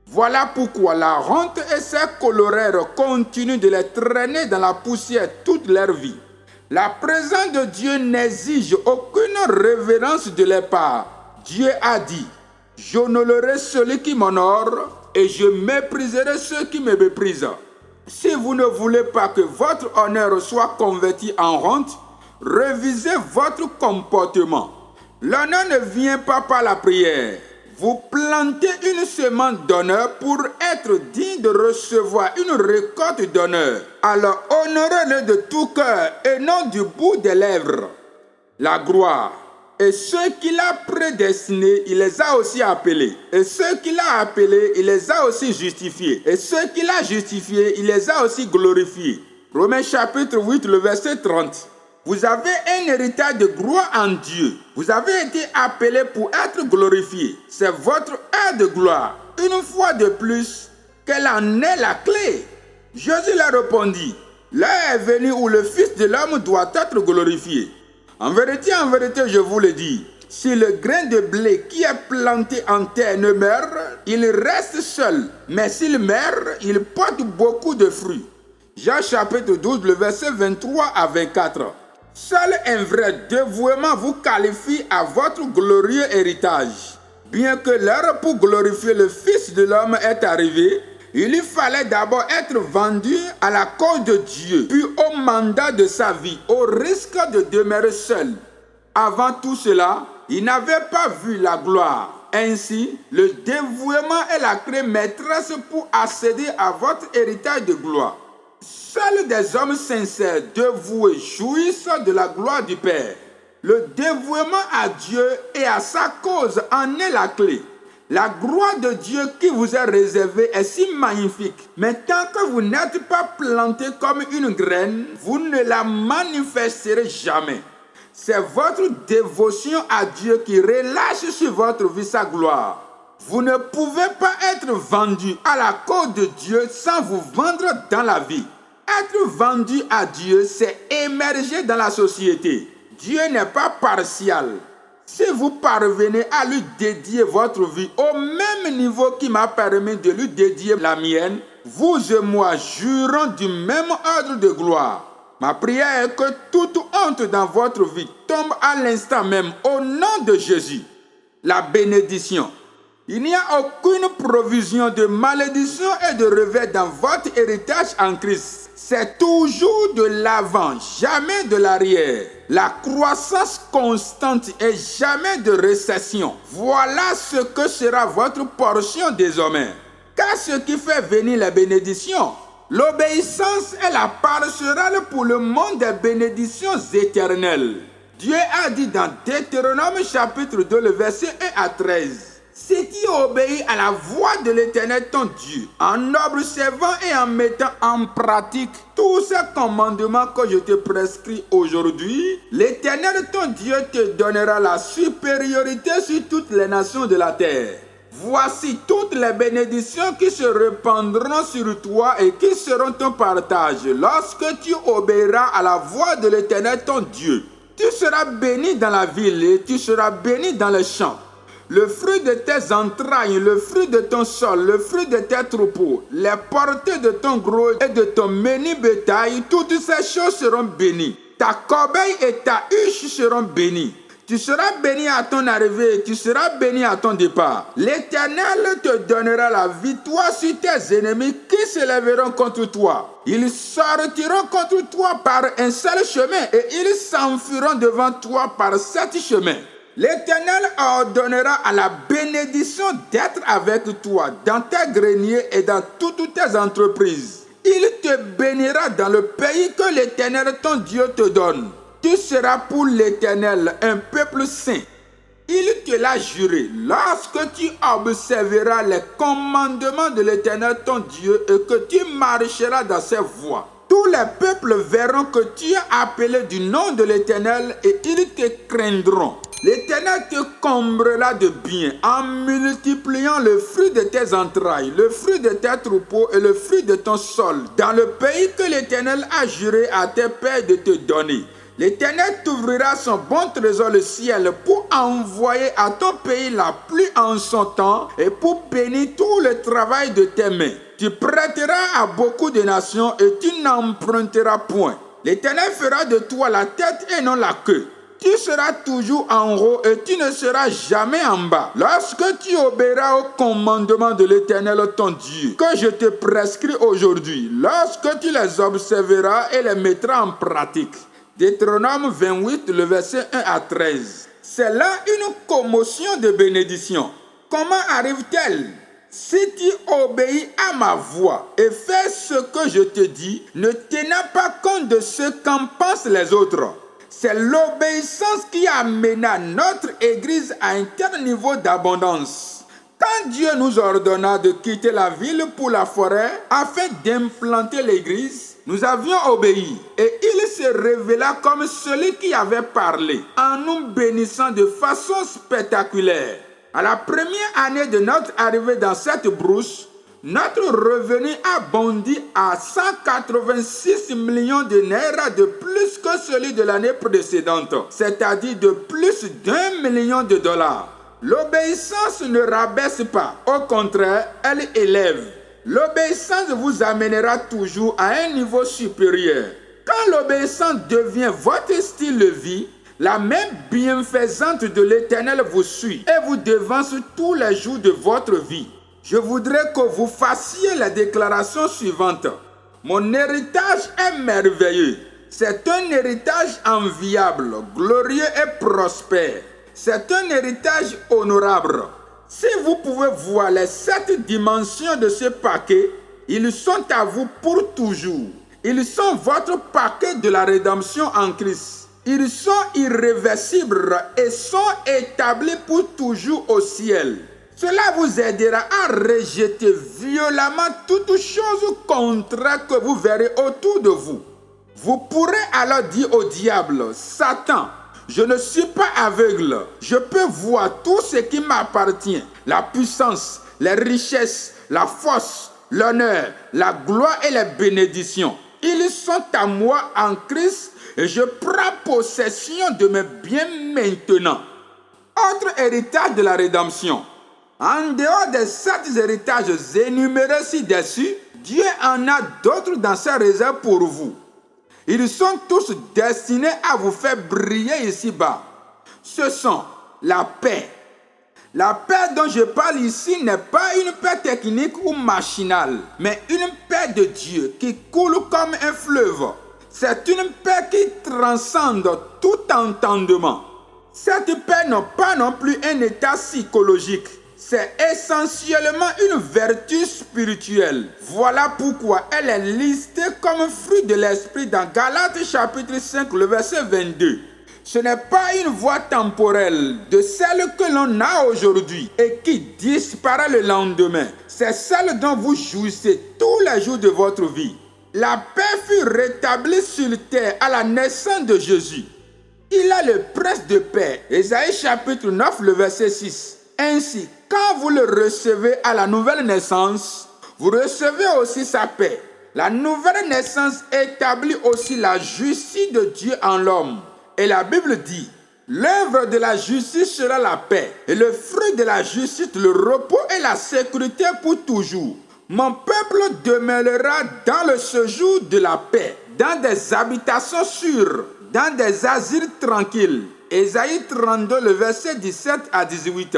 Voilà pourquoi la honte et ses coloraires continuent de les traîner dans la poussière toute leur vie. La présence de Dieu n'exige aucune révérence de leur part. Dieu a dit, j'honorerai celui qui m'honore et je mépriserai ceux qui me méprisent. Si vous ne voulez pas que votre honneur soit converti en honte, révisez votre comportement. L'honneur ne vient pas par la prière. Vous plantez une semence d'honneur pour être digne de recevoir une récolte d'honneur. Alors honorez-le de tout cœur et non du bout des lèvres. La gloire. Et ceux qu'il a prédestinés, il les a aussi appelés. Et ceux qu'il a appelés, il les a aussi justifiés. Et ceux qu'il a justifiés, il les a aussi glorifiés. Romains chapitre 8, le verset 30. Vous avez un héritage de gloire en Dieu. Vous avez été appelés pour être glorifiés. C'est votre heure de gloire. Une fois de plus, quelle en est la clé? Jésus leur répondit, l'heure est venue où le Fils de l'homme doit être glorifié. En vérité, je vous le dis, si le grain de blé qui est planté en terre ne meurt, il reste seul. Mais s'il meurt, il porte beaucoup de fruits. Jean chapitre 12, le verset 23 à 24. Seul un vrai dévouement vous qualifie à votre glorieux héritage. Bien que l'heure pour glorifier le Fils de l'homme est arrivée, il lui fallait d'abord être vendu à la cause de Dieu, puis au mandat de sa vie, au risque de demeurer seul. Avant tout cela, il n'avait pas vu la gloire. Ainsi, le dévouement est la clé maîtresse pour accéder à votre héritage de gloire. Seuls des hommes sincères, dévoués, jouissent de la gloire du Père. Le dévouement à Dieu et à sa cause en est la clé. La gloire de Dieu qui vous est réservée est si magnifique. Mais tant que vous n'êtes pas planté comme une graine, vous ne la manifesterez jamais. C'est votre dévotion à Dieu qui relâche sur votre vie sa gloire. Vous ne pouvez pas être vendu à la cause de Dieu sans vous vendre dans la vie. Être vendu à Dieu, c'est émerger dans la société. Dieu n'est pas partial. Si vous parvenez à lui dédier votre vie au même niveau qui m'a permis de lui dédier la mienne, vous et moi jurons du même ordre de gloire. Ma prière est que toute honte dans votre vie tombe à l'instant même au nom de Jésus. La bénédiction. Il n'y a aucune provision de malédiction et de revers dans votre héritage en Christ. C'est toujours de l'avant, jamais de l'arrière. La croissance constante et jamais de récession. Voilà ce que sera votre portion désormais. Car ce qui fait venir les bénédictions, l'obéissance est la passerelle pour le monde des bénédictions éternelles. Dieu a dit dans Deutéronome chapitre 2, le verset 1 à 13. Si tu obéis à la voix de l'Éternel ton Dieu, en observant et en mettant en pratique tous ces commandements que je te prescris aujourd'hui, l'Éternel ton Dieu te donnera la supériorité sur toutes les nations de la terre. Voici toutes les bénédictions qui se répandront sur toi et qui seront ton partage lorsque tu obéiras à la voix de l'Éternel ton Dieu. Tu seras béni dans la ville et tu seras béni dans les champs. Le fruit de tes entrailles, le fruit de ton sol, le fruit de tes troupeaux, les portées de ton gros et de ton menu bétail, toutes ces choses seront bénies. Ta corbeille et ta huche seront bénies. Tu seras béni à ton arrivée et tu seras béni à ton départ. L'Éternel te donnera la victoire sur tes ennemis qui se lèveront contre toi. Ils sortiront contre toi par un seul chemin et ils s'enfuiront devant toi par 7 chemins. L'Éternel ordonnera à la bénédiction d'être avec toi dans tes greniers et dans toutes tes entreprises. Il te bénira dans le pays que l'Éternel ton Dieu te donne. Tu seras pour l'Éternel un peuple saint. Il te l'a juré lorsque tu observeras les commandements de l'Éternel ton Dieu et que tu marcheras dans ses voies. Tous les peuples verront que tu es appelé du nom de l'Éternel et ils te craindront. L'Éternel te comblera de bien en multipliant le fruit de tes entrailles, le fruit de tes troupeaux et le fruit de ton sol, dans le pays que l'Éternel a juré à tes pères de te donner. L'Éternel t'ouvrira son bon trésor le ciel pour envoyer à ton pays la pluie en son temps et pour bénir tout le travail de tes mains. Tu prêteras à beaucoup de nations et tu n'emprunteras point. L'Éternel fera de toi la tête et non la queue. Tu seras toujours en haut et tu ne seras jamais en bas. Lorsque tu obéiras au commandement de l'Éternel ton Dieu, que je te prescris aujourd'hui, lorsque tu les observeras et les mettras en pratique. Deutéronome 28, le verset 1 à 13. C'est là une commotion de bénédiction. Comment arrive-t-elle? Si tu obéis à ma voix et fais ce que je te dis, ne tenant pas compte de ce qu'en pensent les autres. C'est l'obéissance qui amena notre Église à un tel niveau d'abondance. Quand Dieu nous ordonna de quitter la ville pour la forêt afin d'implanter l'Église, nous avions obéi et il se révéla comme celui qui avait parlé en nous bénissant de façon spectaculaire. À la première année de notre arrivée dans cette brousse, notre revenu a bondi à 186 millions de naira de plus que celui de l'année précédente, c'est-à-dire de plus d'1 million de dollars. L'obéissance ne rabaisse pas, au contraire, elle élève. L'obéissance vous amènera toujours à un niveau supérieur. Quand l'obéissance devient votre style de vie, la main bienfaisante de l'Éternel vous suit et vous devance tous les jours de votre vie. Je voudrais que vous fassiez la déclaration suivante. Mon héritage est merveilleux. C'est un héritage enviable, glorieux et prospère. C'est un héritage honorable. Si vous pouvez voir les 7 dimensions de ce paquet, ils sont à vous pour toujours. Ils sont votre paquet de la rédemption en Christ. Ils sont irréversibles et sont établis pour toujours au ciel. Cela vous aidera à rejeter violemment toute chose contraire que vous verrez autour de vous. Vous pourrez alors dire au diable, « Satan, je ne suis pas aveugle, je peux voir tout ce qui m'appartient, la puissance, les richesses, la force, l'honneur, la gloire et les bénédictions. Ils sont à moi en Christ et je prends possession de mes biens maintenant. » Autre héritage de la rédemption. En dehors des 7 héritages énumérés ci-dessus, Dieu en a d'autres dans ses réserves pour vous. Ils sont tous destinés à vous faire briller ici-bas. Ce sont la paix. La paix dont je parle ici n'est pas une paix technique ou machinale, mais une paix de Dieu qui coule comme un fleuve. C'est une paix qui transcende tout entendement. Cette paix n'a pas non plus un état psychologique. C'est essentiellement une vertu spirituelle. Voilà pourquoi elle est listée comme fruit de l'esprit dans Galates chapitre 5, le verset 22. Ce n'est pas une voie temporelle de celle que l'on a aujourd'hui et qui disparaît le lendemain. C'est celle dont vous jouissez tous les jours de votre vie. La paix fut rétablie sur terre à la naissance de Jésus. Il est le prince de paix. Ésaïe chapitre 9, le verset 6. Ainsi, quand vous le recevez à la nouvelle naissance, vous recevez aussi sa paix. La nouvelle naissance établit aussi la justice de Dieu en l'homme. Et la Bible dit, l'œuvre de la justice sera la paix, et le fruit de la justice, le repos et la sécurité pour toujours. Mon peuple demeurera dans le séjour de la paix, dans des habitations sûres, dans des asiles tranquilles. Ésaïe 32, le verset 17 à 18.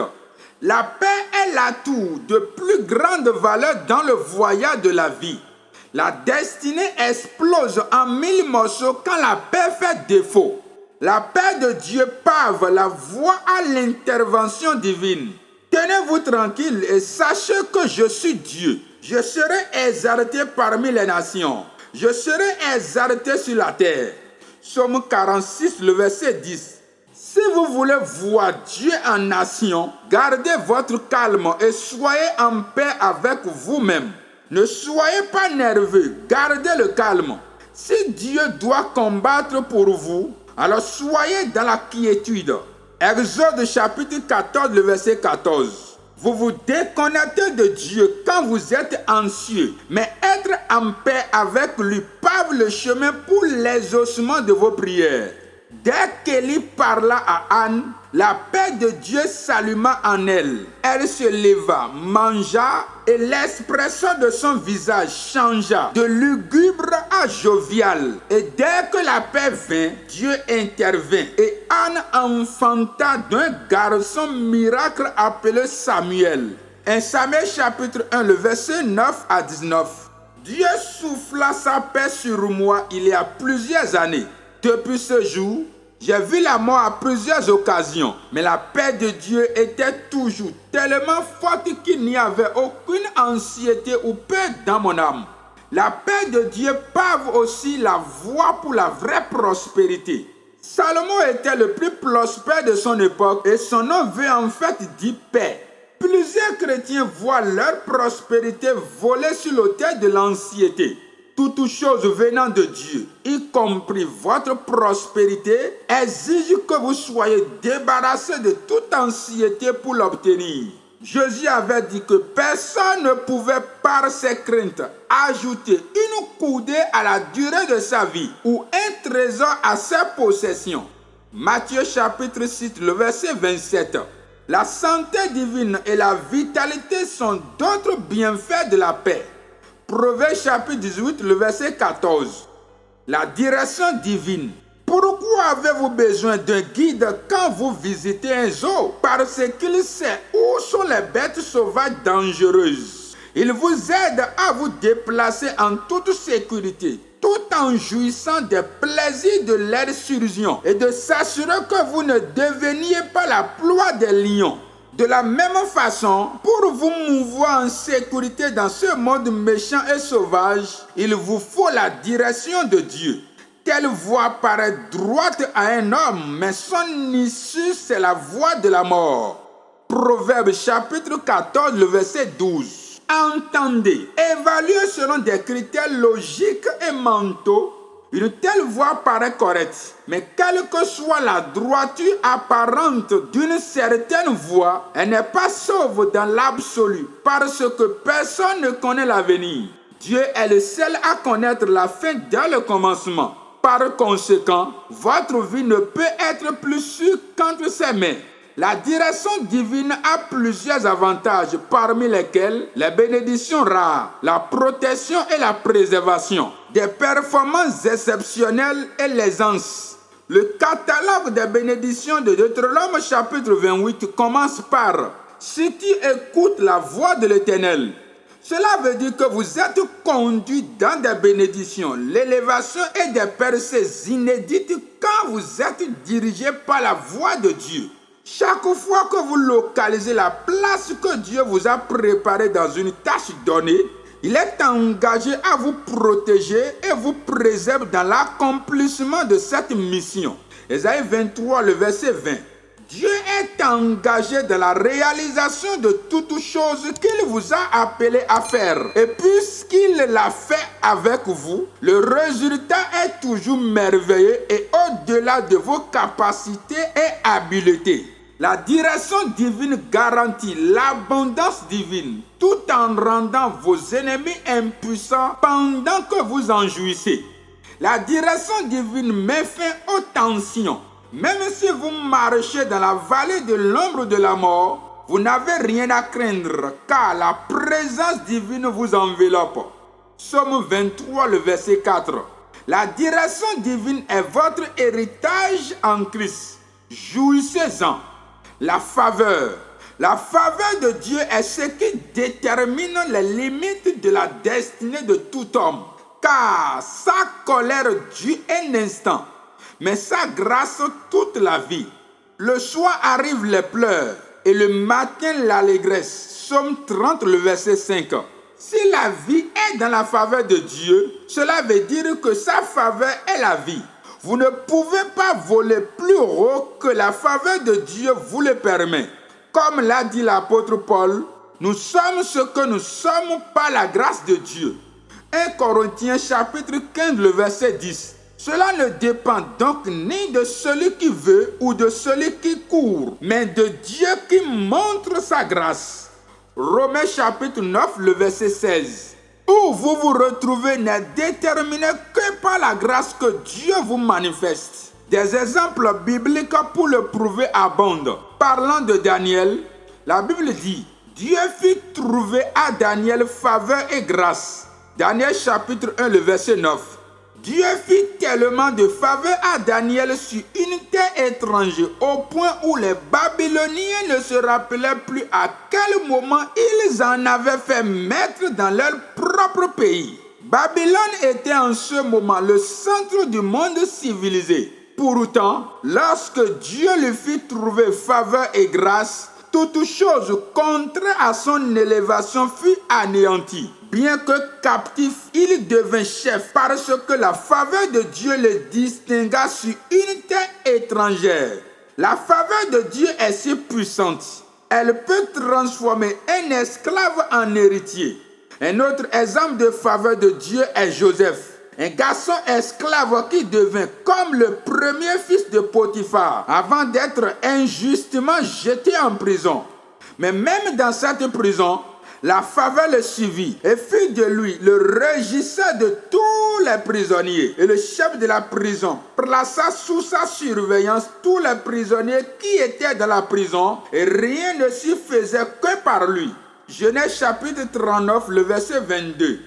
La paix est l'atout de plus grande valeur dans le voyage de la vie. La destinée explose en 1000 morceaux quand la paix fait défaut. La paix de Dieu pave la voie à l'intervention divine. Tenez-vous tranquille et sachez que je suis Dieu. Je serai exalté parmi les nations. Je serai exalté sur la terre. Psaume 46, le verset 10. Si vous voulez voir Dieu en nation, gardez votre calme et soyez en paix avec vous-même. Ne soyez pas nerveux, gardez le calme. Si Dieu doit combattre pour vous, alors soyez dans la quiétude. Exode chapitre 14, le verset 14. Vous vous déconnectez de Dieu quand vous êtes anxieux, mais être en paix avec lui pave le chemin pour l'exaucement de vos prières. Dès qu'Élie parla à Anne, la paix de Dieu s'alluma en elle. Elle se leva, mangea et l'expression de son visage changea de lugubre à jovial. Et dès que la paix vint, Dieu intervint et Anne enfanta d'un garçon miracle appelé Samuel. 1 Samuel chapitre 1, le verset 9 à 19. Dieu souffla sa paix sur moi il y a plusieurs années. Depuis ce jour, j'ai vu la mort à plusieurs occasions, mais la paix de Dieu était toujours tellement forte qu'il n'y avait aucune anxiété ou peur dans mon âme. La paix de Dieu pave aussi la voie pour la vraie prospérité. Salomon était le plus prospère de son époque et son nom veut en fait dire paix. Plusieurs chrétiens voient leur prospérité voler sur l'autel de l'anxiété. Toute chose venant de Dieu, y compris votre prospérité, exige que vous soyez débarrassé de toute anxiété pour l'obtenir. Jésus avait dit que personne ne pouvait par ses craintes ajouter une coudée à la durée de sa vie ou un trésor à ses possessions. Matthieu chapitre 6, le verset 27. La santé divine et la vitalité sont d'autres bienfaits de la paix. Proverbe chapitre 18, le verset 14. La direction divine. Pourquoi avez-vous besoin d'un guide quand vous visitez un zoo? Parce qu'il sait où sont les bêtes sauvages dangereuses. Il vous aide à vous déplacer en toute sécurité, tout en jouissant des plaisirs de l'excursion et de s'assurer que vous ne deveniez pas la proie des lions. De la même façon, pour vous mouvoir en sécurité dans ce monde méchant et sauvage, il vous faut la direction de Dieu. Telle voie paraît droite à un homme, mais son issue, c'est la voie de la mort. Proverbe chapitre 14, le verset 12. Entendez, évaluez selon des critères logiques et mentaux. Une telle voie paraît correcte, mais quelle que soit la droiture apparente d'une certaine voie, elle n'est pas sauve dans l'absolu, parce que personne ne connaît l'avenir. Dieu est le seul à connaître la fin dans le commencement. Par conséquent, votre vie ne peut être plus sûre qu'entre ses mains. La direction divine a plusieurs avantages, parmi lesquels les bénédictions rares, la protection et la préservation, des performances exceptionnelles et l'aisance. Le catalogue des bénédictions de Deutéronome chapitre 28 commence par « Si tu écoutes la voix de l'Éternel », cela veut dire que vous êtes conduit dans des bénédictions, l'élévation et des percées inédites quand vous êtes dirigé par la voix de Dieu. Chaque fois que vous localisez la place que Dieu vous a préparée dans une tâche donnée, il est engagé à vous protéger et vous préserve dans l'accomplissement de cette mission. Ésaïe 23, le verset 20. Dieu est engagé dans la réalisation de toutes choses qu'il vous a appelé à faire. Et puisqu'il l'a fait avec vous, le résultat est toujours merveilleux et au-delà de vos capacités et habiletés. La direction divine garantit l'abondance divine tout en rendant vos ennemis impuissants pendant que vous en jouissez. La direction divine met fin aux tensions. Même si vous marchez dans la vallée de l'ombre de la mort, vous n'avez rien à craindre, car la présence divine vous enveloppe. Psaume 23, le verset 4. La direction divine est votre héritage en Christ. Jouissez-en. La faveur. La faveur de Dieu est ce qui détermine les limites de la destinée de tout homme. Car sa colère dure un instant, mais sa grâce toute la vie. Le soir arrivent les pleurs et le matin l'allégresse. Psaume 30, le verset 5. Si la vie est dans la faveur de Dieu, cela veut dire que sa faveur est la vie. Vous ne pouvez pas voler plus haut que la faveur de Dieu vous le permet. Comme l'a dit l'apôtre Paul, nous sommes ce que nous sommes par la grâce de Dieu. 1 Corinthiens chapitre 15, le verset 10. Cela ne dépend donc ni de celui qui veut ou de celui qui court, mais de Dieu qui montre sa grâce. Romains chapitre 9, le verset 16. Où vous vous retrouvez n'est déterminé que par la grâce que Dieu vous manifeste. Des exemples bibliques pour le prouver abondent. Parlant de Daniel, la Bible dit « Dieu fit trouver à Daniel faveur et grâce ». Daniel chapitre 1, le verset 9. Dieu fit tellement de faveur à Daniel sur une terre étrangère au point où les Babyloniens ne se rappelaient plus à quel moment ils en avaient fait maître dans leur propre pays. Babylone était en ce moment le centre du monde civilisé. Pourtant, lorsque Dieu lui fit trouver faveur et grâce, toute chose contraire à son élévation fut anéantie. Bien que captif, il devint chef parce que la faveur de Dieu le distingua sur une terre étrangère. La faveur de Dieu est si puissante. Elle peut transformer un esclave en héritier. Un autre exemple de faveur de Dieu est Joseph, un garçon esclave qui devint comme le premier fils de Potiphar avant d'être injustement jeté en prison. Mais même dans cette prison, la faveur le suivit et fit de lui le régisseur de tous les prisonniers. Et le chef de la prison plaça sous sa surveillance tous les prisonniers qui étaient dans la prison et rien ne s'y faisait que par lui. Genèse chapitre 39, le verset 22.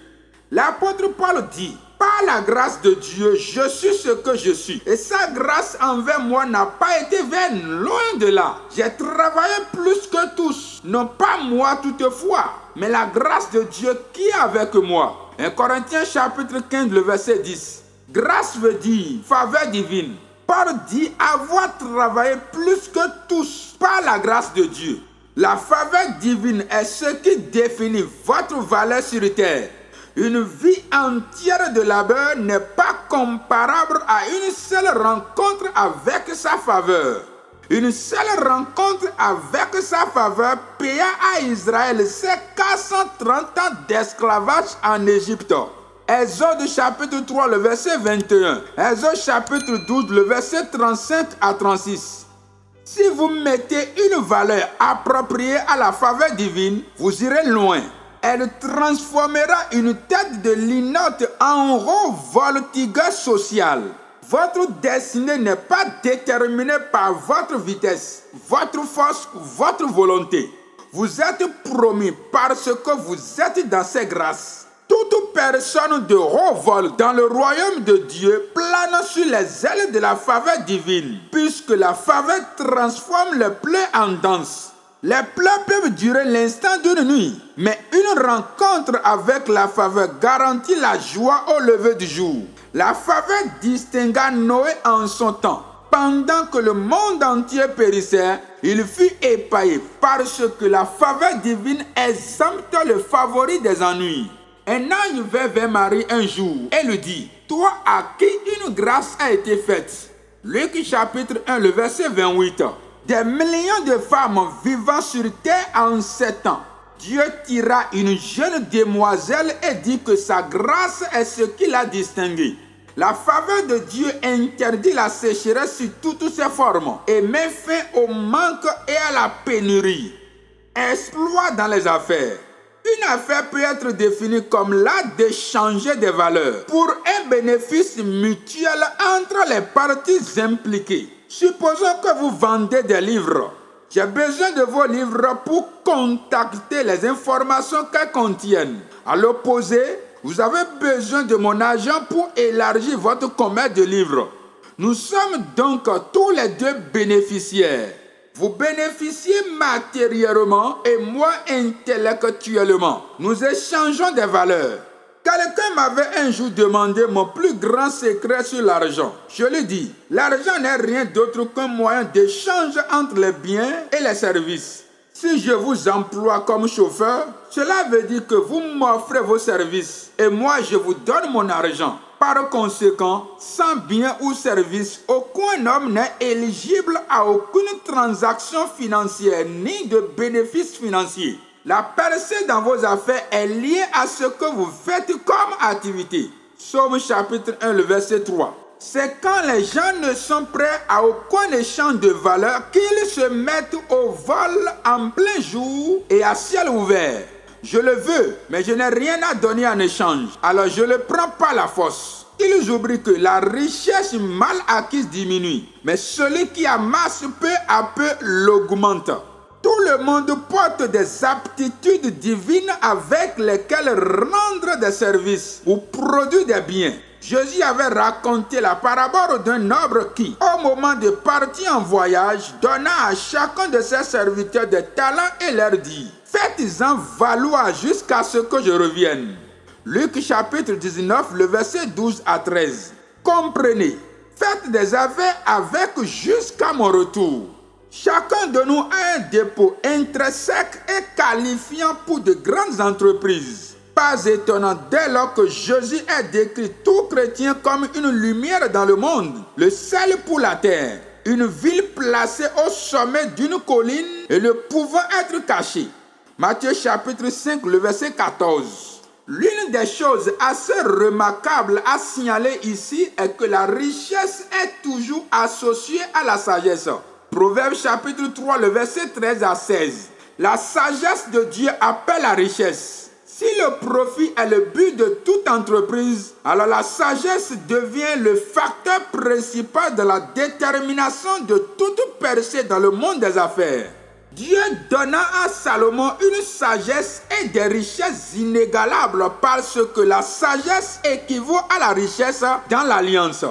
L'apôtre Paul dit: par la grâce de Dieu, je suis ce que je suis. Et sa grâce envers moi n'a pas été vaine, loin de là. J'ai travaillé plus que tous, non pas moi toutefois, mais la grâce de Dieu qui est avec moi. 1 Corinthiens chapitre 15, le verset 10. Grâce veut dire faveur divine. Paul dit avoir travaillé plus que tous par la grâce de Dieu. La faveur divine est ce qui définit votre valeur sur terre. Une vie entière de labeur n'est pas comparable à une seule rencontre avec sa faveur. Une seule rencontre avec sa faveur paya à Israël ses 430 ans d'esclavage en Égypte. Exode chapitre 3, le verset 21. Exode chapitre 12, le verset 35 à 36. Si vous mettez une valeur appropriée à la faveur divine, vous irez loin. Elle transformera une tête de linotte en voltigeur social. Votre destinée n'est pas déterminée par votre vitesse, votre force ou votre volonté. Vous êtes promis parce que vous êtes dans ses grâces. Toute personne de haut vol dans le royaume de Dieu plane sur les ailes de la faveur divine, puisque la faveur transforme les plaies en danse. Les pleurs peuvent durer l'instant d'une nuit, mais une rencontre avec la faveur garantit la joie au lever du jour. La faveur distingua Noé en son temps. Pendant que le monde entier périssait, il fut épaillé parce que la faveur divine exempte le favori des ennuis. Un ange vint vers Marie un jour et lui dit: toi à qui une grâce a été faite, Luc chapitre 1, le verset 28. Des millions de femmes vivant sur terre en 7 ans. Dieu tira une jeune demoiselle et dit que sa grâce est ce qui l'a distinguée. La faveur de Dieu interdit la sécheresse sur toutes ses formes et met fin au manque et à la pénurie. Exploit dans les affaires. Une affaire peut être définie comme l'acte d'échanger des valeurs pour un bénéfice mutuel entre les parties impliquées. Supposons que vous vendez des livres. J'ai besoin de vos livres pour contacter les informations qu'elles contiennent. À l'opposé, vous avez besoin de mon argent pour élargir votre commerce de livres. Nous sommes donc tous les deux bénéficiaires. Vous bénéficiez matériellement et moi intellectuellement. Nous échangeons des valeurs. Quelqu'un m'avait un jour demandé mon plus grand secret sur l'argent. Je lui dis, l'argent n'est rien d'autre qu'un moyen d'échange entre les biens et les services. Si je vous emploie comme chauffeur, cela veut dire que vous m'offrez vos services et moi je vous donne mon argent. Par conséquent, sans bien ou service, aucun homme n'est éligible à aucune transaction financière ni de bénéfice financier. La percée dans vos affaires est liée à ce que vous faites comme activité. Psaume chapitre 1, le verset 3. C'est quand les gens ne sont prêts à aucun échange de valeur qu'ils se mettent au vol en plein jour et à ciel ouvert. Je le veux, mais je n'ai rien à donner en échange. Alors je le prends par la force. Ils oublient que la richesse mal acquise diminue, mais celui qui amasse peu à peu l'augmente. Tout le monde porte des aptitudes divines avec lesquelles rendre des services ou produire des biens. Jésus avait raconté la parabole d'un noble qui, au moment de partir en voyage, donna à chacun de ses serviteurs des talents et leur dit « Faites-en valoir jusqu'à ce que je revienne. » Luc chapitre 19, le verset 12 à 13. Comprenez, faites des affaires avec jusqu'à mon retour. Chacun de nous a un dépôt intrinsèque et qualifiant pour de grandes entreprises. Pas étonnant dès lors que Jésus est décrit tout chrétien comme une lumière dans le monde, le sel pour la terre, une ville placée au sommet d'une colline et ne pouvant être cachée. Matthieu chapitre 5, le verset 14. L'une des choses assez remarquables à signaler ici est que la richesse est toujours associée à la sagesse. Proverbe chapitre 3, le verset 13 à 16. La sagesse de Dieu appelle la richesse. Si le profit est le but de toute entreprise, alors la sagesse devient le facteur principal de la détermination de toute percée dans le monde des affaires. Dieu donna à Salomon une sagesse et des richesses inégalables parce que la sagesse équivaut à la richesse dans l'alliance.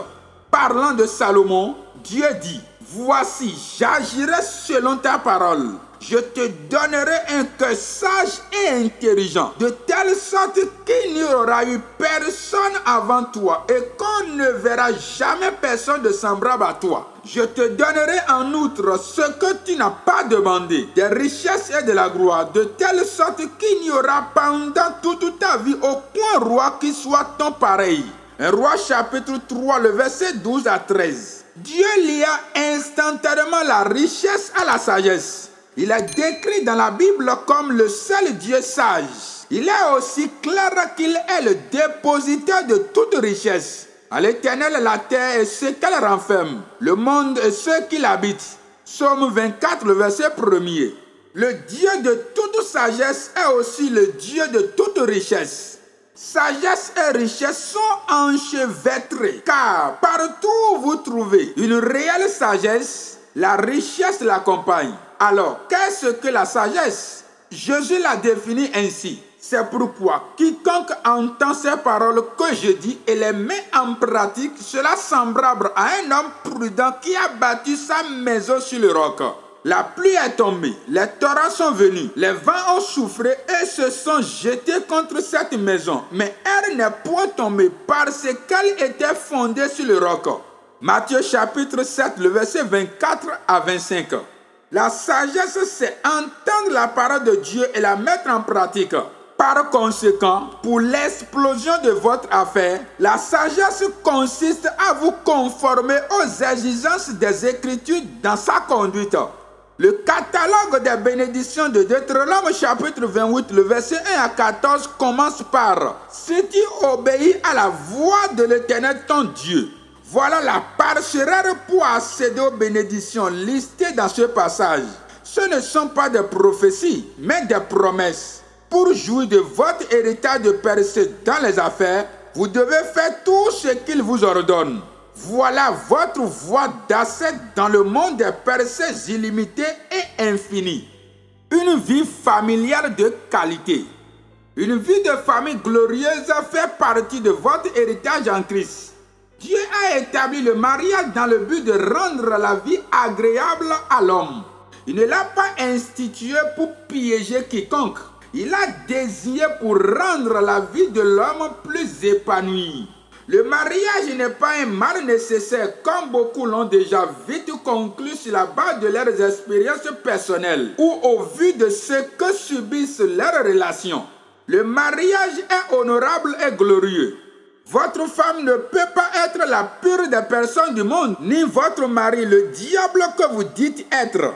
Parlant de Salomon, Dieu dit, « Voici, j'agirai selon ta parole. Je te donnerai un cœur sage et intelligent, de telle sorte qu'il n'y aura eu personne avant toi et qu'on ne verra jamais personne de semblable à toi. Je te donnerai en outre ce que tu n'as pas demandé, des richesses et de la gloire, de telle sorte qu'il n'y aura pendant toute ta vie aucun roi qui soit ton pareil. » Un roi chapitre 3, le verset 12 à 13. Dieu lia instantanément la richesse à la sagesse. Il est décrit dans la Bible comme le seul Dieu sage. Il est aussi clair qu'il est le dépositaire de toute richesse. À l'Éternel, la terre et ce qu'elle renferme, le monde et ceux qui l'habitent. Psaume 24, le verset 1er. Le Dieu de toute sagesse est aussi le Dieu de toute richesse. Sagesse et richesse sont enchevêtrées, car partout où vous trouvez une réelle sagesse, la richesse l'accompagne. Alors, qu'est-ce que la sagesse? Jésus l'a définie ainsi. C'est pourquoi quiconque entend ces paroles que je dis et les met en pratique, cela semblable à un homme prudent qui a bâti sa maison sur le roc. La pluie est tombée, les torrents sont venus, les vents ont soufflé et se sont jetés contre cette maison. Mais elle n'est point tombée parce qu'elle était fondée sur le roc. Matthieu chapitre 7, le verset 24 à 25. La sagesse, c'est entendre la parole de Dieu et la mettre en pratique. Par conséquent, pour l'explosion de votre affaire, la sagesse consiste à vous conformer aux exigences des Écritures dans sa conduite. Le catalogue des bénédictions de Deutéronome chapitre 28, le verset 1 à 14 commence par « Si tu obéis à la voix de l'Éternel ton Dieu, voilà la part rare pour accéder aux bénédictions listées dans ce passage. Ce ne sont pas des prophéties, mais des promesses. Pour jouir de votre héritage de percée dans les affaires, vous devez faire tout ce qu'il vous ordonne. Voilà votre voie d'accès dans le monde des percées illimitées et infinies. Une vie familiale de qualité. Une vie de famille glorieuse fait partie de votre héritage en Christ. Dieu a établi le mariage dans le but de rendre la vie agréable à l'homme. Il ne l'a pas institué pour piéger quiconque. Il a désigné pour rendre la vie de l'homme plus épanouie. Le mariage n'est pas un mal nécessaire comme beaucoup l'ont déjà vite conclu sur la base de leurs expériences personnelles ou au vu de ce que subissent leurs relations. Le mariage est honorable et glorieux. Votre femme ne peut pas être la pire des personnes du monde, ni votre mari le diable que vous dites être.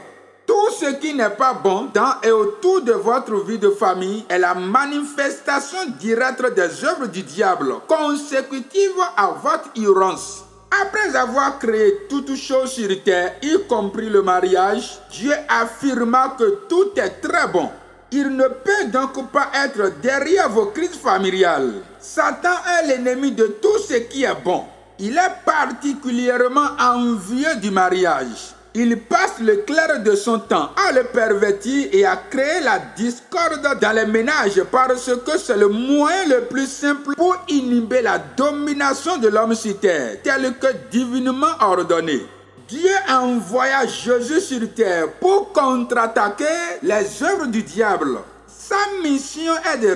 Tout ce qui n'est pas bon dans et autour de votre vie de famille est la manifestation directe des œuvres du diable, consécutive à votre ignorance. Après avoir créé toutes choses sur terre, y compris le mariage, Dieu affirma que tout est très bon. Il ne peut donc pas être derrière vos crises familiales. Satan est l'ennemi de tout ce qui est bon. Il est particulièrement envieux du mariage. Il passe le clair de son temps à le pervertir et à créer la discorde dans les ménages parce que c'est le moyen le plus simple pour inhiber la domination de l'homme sur terre, tel que divinement ordonné. Dieu envoya Jésus sur terre pour contre-attaquer les œuvres du diable. Sa mission est de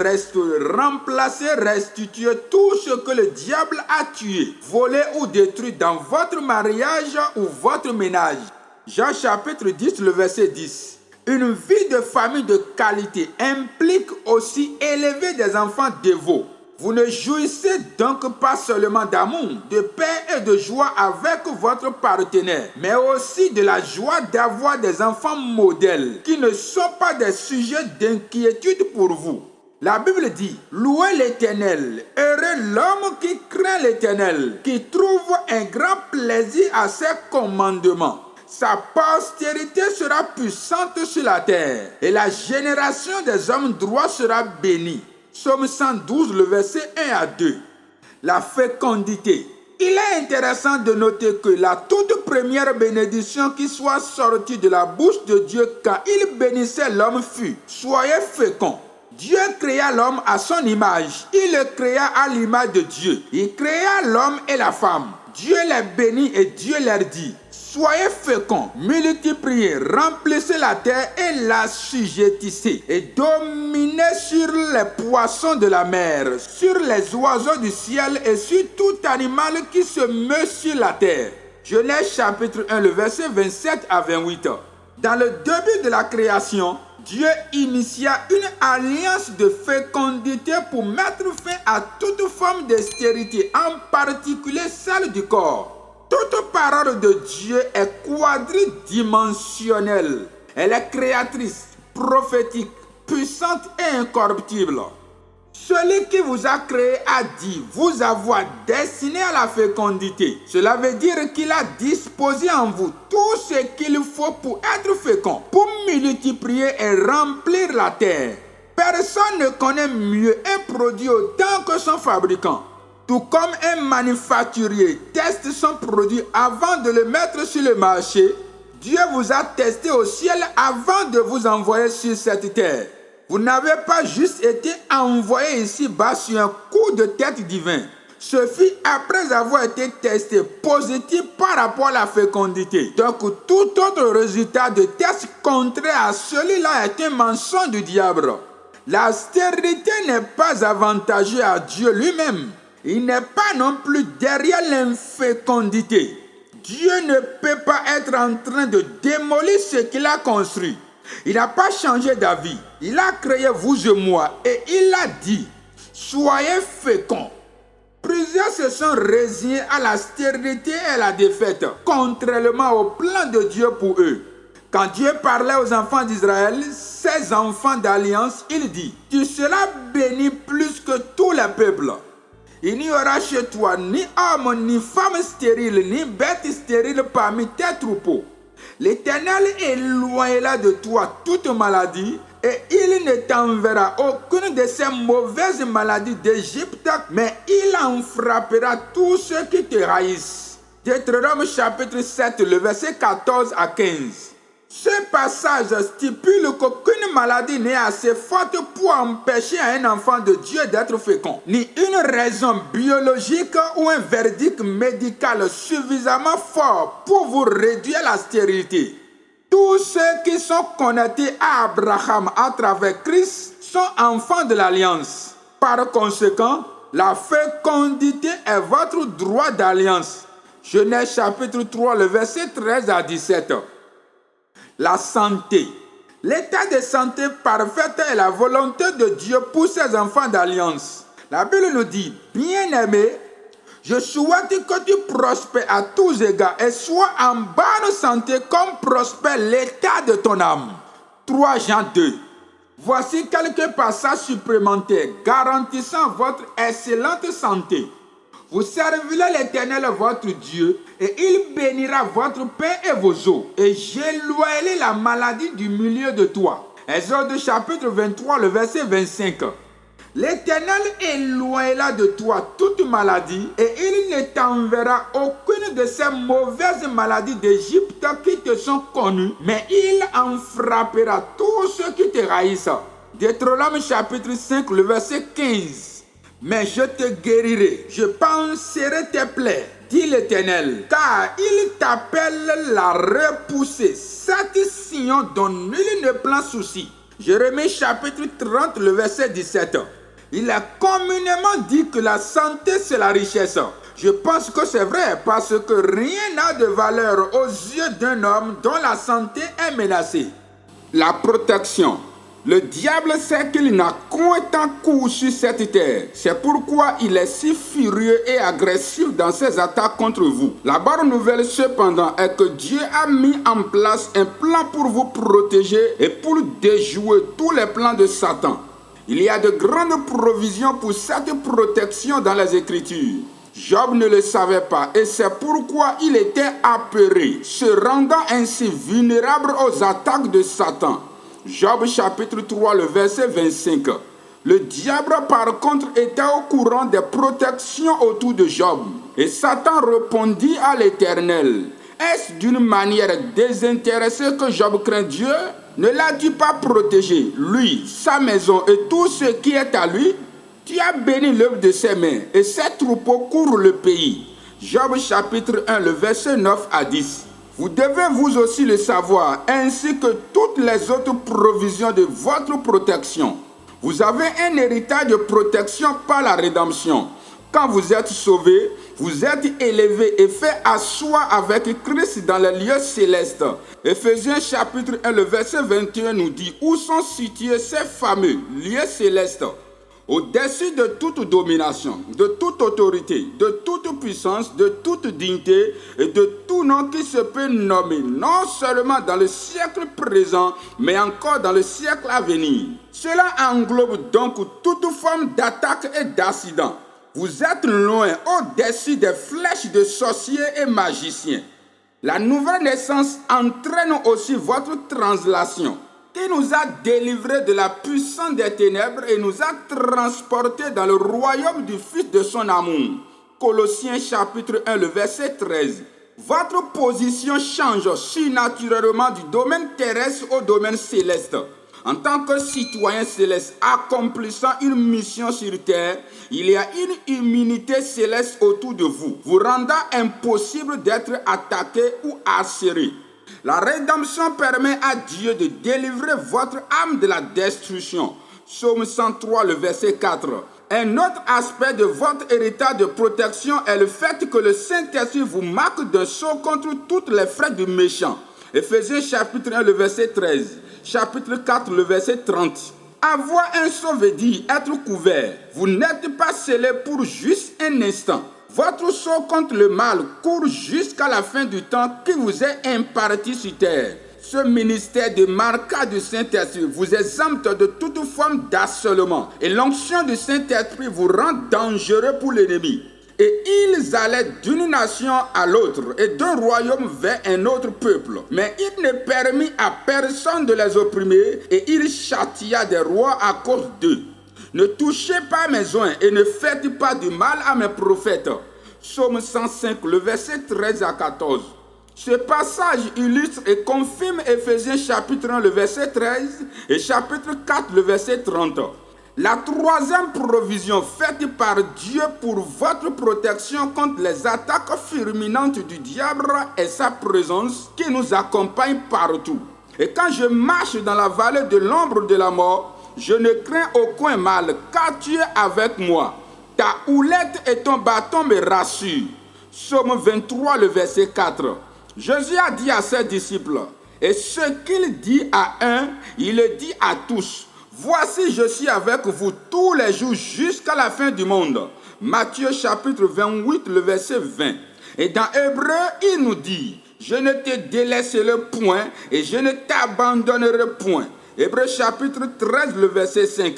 restituer tout ce que le diable a tué, volé ou détruit dans votre mariage ou votre ménage. Jean chapitre 10, le verset 10. Une vie de famille de qualité implique aussi élever des enfants dévots. Vous ne jouissez donc pas seulement d'amour, de paix et de joie avec votre partenaire, mais aussi de la joie d'avoir des enfants modèles qui ne sont pas des sujets d'inquiétude pour vous. La Bible dit, louez l'Éternel, heureux l'homme qui craint l'Éternel, qui trouve un grand plaisir à ses commandements. Sa postérité sera puissante sur la terre et la génération des hommes droits sera bénie. Psaume 112, le verset 1 à 2. La fécondité. Il est intéressant de noter que la toute première bénédiction qui soit sortie de la bouche de Dieu quand il bénissait l'homme fut « Soyez féconds ». Dieu créa l'homme à son image. Il le créa à l'image de Dieu. Il créa l'homme et la femme. Dieu les bénit et Dieu leur dit « Soyez féconds, multipliez, remplissez la terre et l'assujettissez, et dominez sur les poissons de la mer, sur les oiseaux du ciel et sur tout animal qui se meut sur la terre. » Genèse chapitre 1, le verset 27 à 28. Dans le début de la création, Dieu initia une alliance de fécondité pour mettre fin à toute forme de stérilité, en particulier celle du corps. Toute parole de Dieu est quadridimensionnelle. Elle est créatrice, prophétique, puissante et incorruptible. Celui qui vous a créé a dit vous avoir destiné à la fécondité. Cela veut dire qu'il a disposé en vous tout ce qu'il faut pour être fécond, pour multiplier et remplir la terre. Personne ne connaît mieux un produit autant que son fabricant. Tout comme un manufacturier teste son produit avant de le mettre sur le marché, Dieu vous a testé au ciel avant de vous envoyer sur cette terre. Vous n'avez pas juste été envoyé ici-bas sur un coup de tête divin. Ce fut après avoir été testé positif par rapport à la fécondité. Donc tout autre résultat de test contraire à celui-là est un mensonge du diable. La stérilité n'est pas avantageuse à Dieu lui-même. Il n'est pas non plus derrière l'infécondité. Dieu ne peut pas être en train de démolir ce qu'il a construit. Il n'a pas changé d'avis. Il a créé vous et moi et il a dit, soyez féconds. Plusieurs se sont résignés à la stérilité et à la défaite, contrairement au plan de Dieu pour eux. Quand Dieu parlait aux enfants d'Israël, ses enfants d'alliance, il dit, tu seras béni plus que tous les peuples. Il n'y aura chez toi ni homme, ni femme stérile, ni bête stérile parmi tes troupeaux. L'Éternel éloignera de toi toute maladie et il ne t'enverra aucune de ces mauvaises maladies d'Égypte, mais il en frappera tous ceux qui te haïssent. Deutéronome chapitre 7, le verset 14 à 15. Ce passage stipule qu'aucune maladie n'est assez forte pour empêcher à un enfant de Dieu d'être fécond, ni une raison biologique ou un verdict médical suffisamment fort pour vous réduire à la stérilité. Tous ceux qui sont connectés à Abraham à travers Christ sont enfants de l'alliance. Par conséquent, la fécondité est votre droit d'alliance. Genèse chapitre 3, le verset 13 à 17. La santé. L'état de santé parfaite est la volonté de Dieu pour ses enfants d'alliance. La Bible nous dit, bien-aimé, je souhaite que tu prospères à tous égards et sois en bonne santé comme prospère l'état de ton âme. 3 Jean 2. Voici quelques passages supplémentaires garantissant votre excellente santé. Vous servirez l'Éternel votre Dieu et il bénira votre pain et vos eaux et j'éloignerai la maladie du milieu de toi. Exode chapitre 23, le verset 25. L'Éternel éloignera de toi toute maladie et il ne t'enverra aucune de ces mauvaises maladies d'Égypte qui te sont connues, mais il en frappera tous ceux qui te haïssent. Deutéronome chapitre 5, le verset 15. Mais je te guérirai, je panserai tes plaies, dit l'Éternel, car il t'appelle la repoussée, cette Sion dont nul ne prend souci. Jérémie chapitre 30, le verset 17. Il est communément dit que la santé c'est la richesse. Je pense que c'est vrai parce que rien n'a de valeur aux yeux d'un homme dont la santé est menacée. La protection. Le diable sait qu'il n'a qu'un coup sur cette terre. C'est pourquoi il est si furieux et agressif dans ses attaques contre vous. La bonne nouvelle cependant est que Dieu a mis en place un plan pour vous protéger et pour déjouer tous les plans de Satan. Il y a de grandes provisions pour cette protection dans les Écritures. Job ne le savait pas et c'est pourquoi il était apeuré, se rendant ainsi vulnérable aux attaques de Satan. Job chapitre 3, le verset 25. Le diable par contre était au courant des protections autour de Job. Et Satan répondit à l'Éternel, est-ce d'une manière désintéressée que Job craint Dieu? Ne l'as-tu pas protégé, lui, sa maison et tout ce qui est à lui? Tu as béni l'œuvre de ses mains et ses troupeaux courent le pays. Job chapitre 1, le verset 9 à 10. Vous devez vous aussi le savoir, ainsi que toutes les autres provisions de votre protection. Vous avez un héritage de protection par la rédemption. Quand vous êtes sauvés, vous êtes élevés et fait asseoir avec Christ dans les lieux célestes. Éphésiens chapitre 1, le verset 21 nous dit où sont situés ces fameux lieux célestes. Au-dessus de toute domination, de toute autorité, de toute puissance, de toute dignité et de tout nom qui se peut nommer, non seulement dans le siècle présent, mais encore dans le siècle à venir. Cela englobe donc toute forme d'attaque et d'accident. Vous êtes loin au-dessus des flèches de sorciers et magiciens. La nouvelle naissance entraîne aussi votre translation, qui nous a délivrés de la puissance des ténèbres et nous a transportés dans le royaume du Fils de son amour. Colossiens chapitre 1, le verset 13. Votre position change surnaturellement du domaine terrestre au domaine céleste. En tant que citoyen céleste accomplissant une mission sur terre, il y a une immunité céleste autour de vous, vous rendant impossible d'être attaqué ou harcelé. La rédemption permet à Dieu de délivrer votre âme de la destruction. Psaume 103, le verset 4. Un autre aspect de votre héritage de protection est le fait que le Saint-Esprit vous marque d'un sceau contre toutes les frères du méchant. Éphésiens chapitre 1, le verset 13. chapitre 4, le verset 30. Avoir un seau veut dire être couvert. Vous n'êtes pas scellé pour juste un instant. Votre sceau contre le mal court jusqu'à la fin du temps qui vous est imparti sur terre. Ce ministère de marquage du Saint-Esprit vous exempte de toute forme d'harcèlement. Et l'onction du Saint-Esprit vous rend dangereux pour l'ennemi. Et ils allaient d'une nation à l'autre et d'un royaume vers un autre peuple. Mais il ne permit à personne de les opprimer et il châtia des rois à cause d'eux. Ne touchez pas mes oins et ne faites pas du mal à mes prophètes. Psaume 105, le verset 13 à 14. Ce passage illustre et confirme Éphésiens chapitre 1, le verset 13 et chapitre 4, le verset 30. La troisième provision faite par Dieu pour votre protection contre les attaques fulminantes du diable est sa présence qui nous accompagne partout. Et quand je marche dans la vallée de l'ombre de la mort, je ne crains aucun mal, car tu es avec moi. Ta houlette et ton bâton me rassurent. Psaume 23, le verset 4. Jésus a dit à ses disciples, et ce qu'il dit à un, il le dit à tous. Voici, je suis avec vous tous les jours jusqu'à la fin du monde. Matthieu chapitre 28, le verset 20. Et dans Hébreu, il nous dit, je ne te délaisserai point et je ne t'abandonnerai point. Hébreu chapitre 13, le verset 5.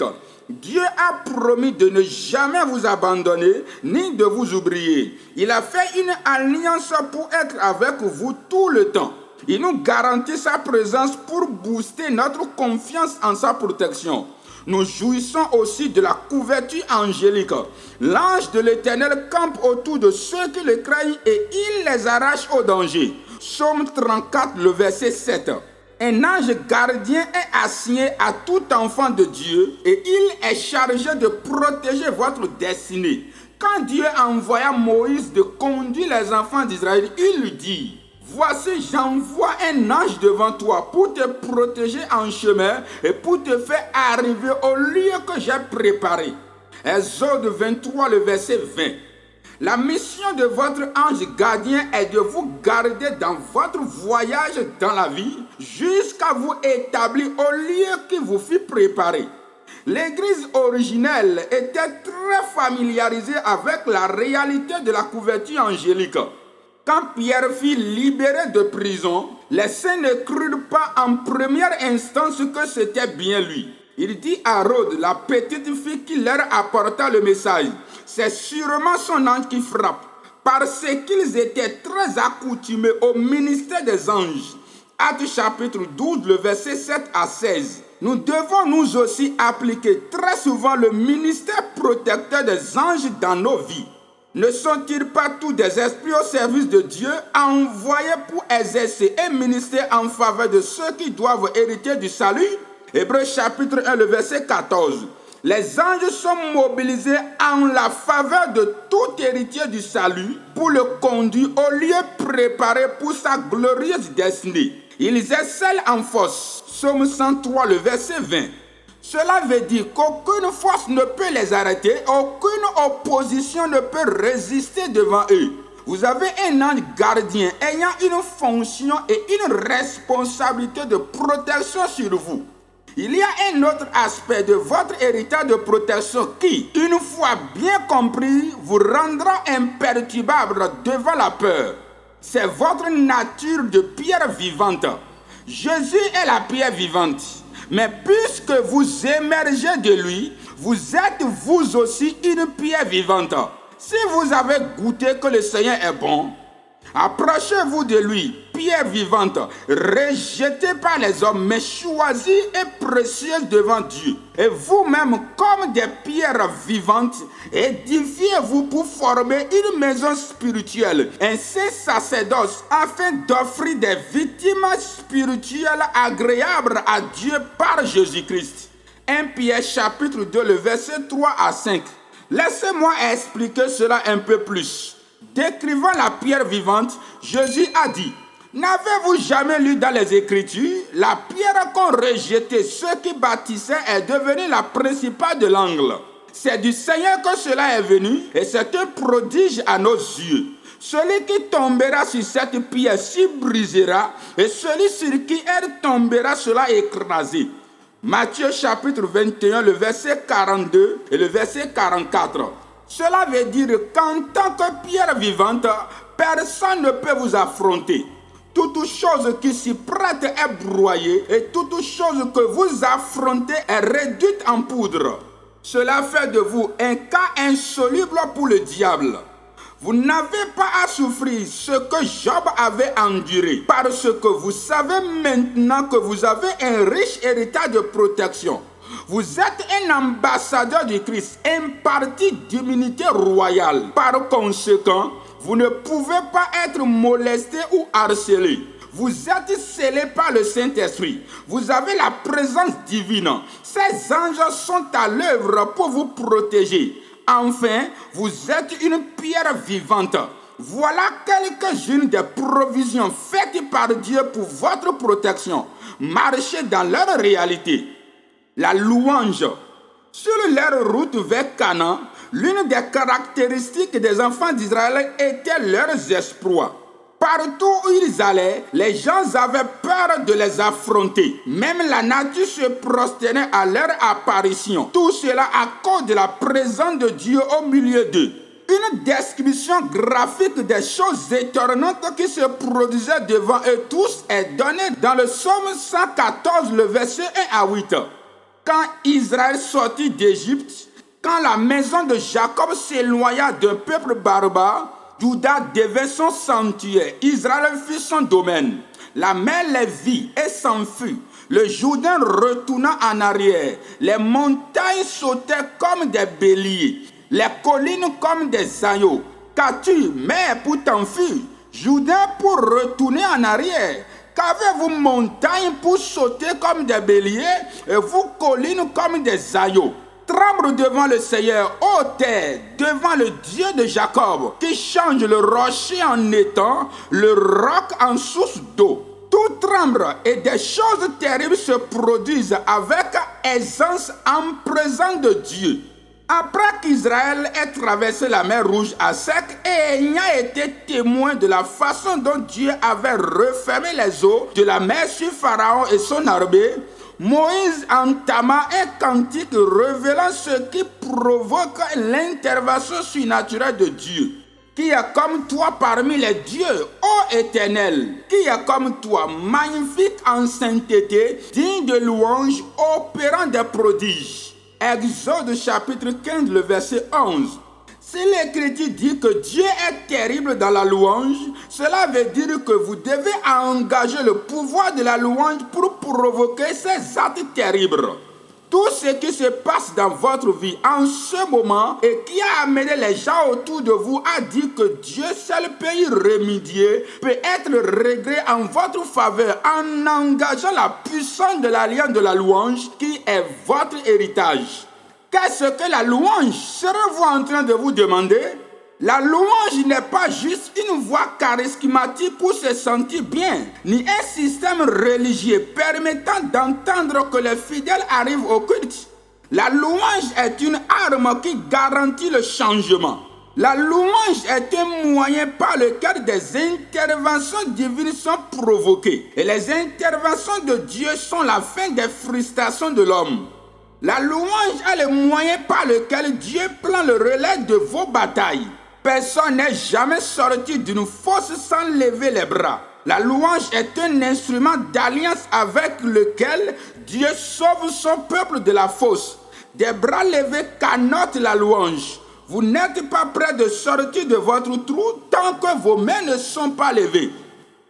Dieu a promis de ne jamais vous abandonner ni de vous oublier. Il a fait une alliance pour être avec vous tout le temps. Il nous garantit sa présence pour booster notre confiance en sa protection. Nous jouissons aussi de la couverture angélique. L'ange de l'Éternel campe autour de ceux qui le craignent et il les arrache au danger. Psaume 34, le verset 7. Un ange gardien est assigné à tout enfant de Dieu et il est chargé de protéger votre destinée. Quand Dieu envoya Moïse de conduire les enfants d'Israël, il lui dit, voici, j'envoie un ange devant toi pour te protéger en chemin et pour te faire arriver au lieu que j'ai préparé. Exode 23, le verset 20. La mission de votre ange gardien est de vous garder dans votre voyage dans la vie jusqu'à vous établir au lieu qui vous fut préparé. L'Église originelle était très familiarisée avec la réalité de la couverture angélique. Quand Pierre fut libéré de prison, les saints ne crurent pas en première instance que c'était bien lui. Il dit à Rhodes, la petite fille qui leur apporta le message, c'est sûrement son ange qui frappe, parce qu'ils étaient très accoutumés au ministère des anges. Actes chapitre 12, le verset 7 à 16. Nous devons nous aussi appliquer très souvent le ministère protecteur des anges dans nos vies. Ne sont-ils pas tous des esprits au service de Dieu, envoyés pour exercer et ministrer en faveur de ceux qui doivent hériter du salut? Hébreux chapitre 1, le verset 14. Les anges sont mobilisés en la faveur de tout héritier du salut pour le conduire au lieu préparé pour sa glorieuse destinée. Ils excellent en force. Psaume 103, le verset 20. Cela veut dire qu'aucune force ne peut les arrêter, aucune opposition ne peut résister devant eux. Vous avez un ange gardien ayant une fonction et une responsabilité de protection sur vous. Il y a un autre aspect de votre héritage de protection qui, une fois bien compris, vous rendra imperturbable devant la peur. C'est votre nature de pierre vivante. Jésus est la pierre vivante. Mais puisque vous émergez de lui, vous êtes vous aussi une pierre vivante. Si vous avez goûté que le Seigneur est bon, approchez-vous de lui, pierre vivante, rejetée par les hommes, mais choisie et précieuse devant Dieu. Et vous-même, comme des pierres vivantes, édifiez-vous pour former une maison spirituelle, un saint sacerdoce, afin d'offrir des victimes spirituelles agréables à Dieu par Jésus-Christ. 1 Pierre chapitre 2, le verset 3 à 5. Laissez-moi expliquer cela un peu plus. Décrivant la pierre vivante, Jésus a dit, n'avez-vous jamais lu dans les Écritures, la pierre qu'ont rejetée ceux qui bâtissaient est devenue la principale de l'angle. C'est du Seigneur que cela est venu et c'est un prodige à nos yeux. Celui qui tombera sur cette pierre s'y brisera, et celui sur qui elle tombera sera écrasé. Matthieu chapitre 21, le verset 42 et le verset 44. Cela veut dire qu'en tant que pierre vivante, personne ne peut vous affronter. Toute chose qui s'y prête est broyée et toute chose que vous affrontez est réduite en poudre. Cela fait de vous un cas insoluble pour le diable. Vous n'avez pas à souffrir ce que Job avait enduré, parce que vous savez maintenant que vous avez un riche héritage de protection. Vous êtes un ambassadeur du Christ, un parti d'immunité royale. Par conséquent, vous ne pouvez pas être molesté ou harcelé. Vous êtes scellé par le Saint-Esprit. Vous avez la présence divine. Ces anges sont à l'œuvre pour vous protéger. Enfin, vous êtes une pierre vivante. Voilà quelques-unes des provisions faites par Dieu pour votre protection. Marchez dans leur réalité. La louange. Sur leur route vers Canaan, l'une des caractéristiques des enfants d'Israël était leurs exploits. Partout où ils allaient, les gens avaient peur de les affronter. Même la nature se prosternait à leur apparition. Tout cela à cause de la présence de Dieu au milieu d'eux. Une description graphique des choses étonnantes qui se produisaient devant eux tous est donnée dans le psaume 114, le verset 1 à 8. Quand Israël sortit d'Égypte, quand la maison de Jacob s'éloigna d'un peuple barbare, Juda devint son sanctuaire, Israël fut son domaine. La mer les vit et s'enfuit. Le Jourdain retourna en arrière. Les montagnes sautaient comme des béliers, les collines comme des agneaux. Qu'as-tu, mer, pour t'enfuir? Jourdain pour retourner en arrière? Qu'avez-vous, montagnes, pour sauter comme des béliers, et vous, collines, comme des agneaux? Tremble devant le Seigneur, ô terre, devant le Dieu de Jacob, qui change le rocher en étang, le roc en source d'eau. Tout tremble et des choses terribles se produisent avec aisance en présence de Dieu. Après qu'Israël ait traversé la mer Rouge à sec et ayant été témoin de la façon dont Dieu avait refermé les eaux de la mer sur Pharaon et son armée, Moïse entama un cantique révélant ce qui provoque l'intervention surnaturelle de Dieu. Qui est comme toi parmi les dieux, ô Éternel? Qui est comme toi, magnifique en sainteté, digne de louange, opérant des prodiges? Exode chapitre 15, le verset 11. Si l'Écriture dit que Dieu est terrible dans la louange, cela veut dire que vous devez engager le pouvoir de la louange pour provoquer ces actes terribles. Tout ce qui se passe dans votre vie en ce moment et qui a amené les gens autour de vous à dire que Dieu seul peut y remédier, peut être réglé en votre faveur en engageant la puissance de l'alliance de la louange qui est votre héritage. Qu'est-ce que la louange? Serez-vous en train de vous demander? La louange n'est pas juste une voix charismatique pour se sentir bien, ni un système religieux permettant d'entendre que les fidèles arrivent au culte. La louange est une arme qui garantit le changement. La louange est un moyen par lequel des interventions divines sont provoquées. Et les interventions de Dieu sont la fin des frustrations de l'homme. La louange est le moyen par lequel Dieu prend le relais de vos batailles. Personne n'est jamais sorti d'une fosse sans lever les bras. La louange est un instrument d'alliance avec lequel Dieu sauve son peuple de la fosse. Des bras levés connotent la louange. Vous n'êtes pas prêt de sortir de votre trou tant que vos mains ne sont pas levées.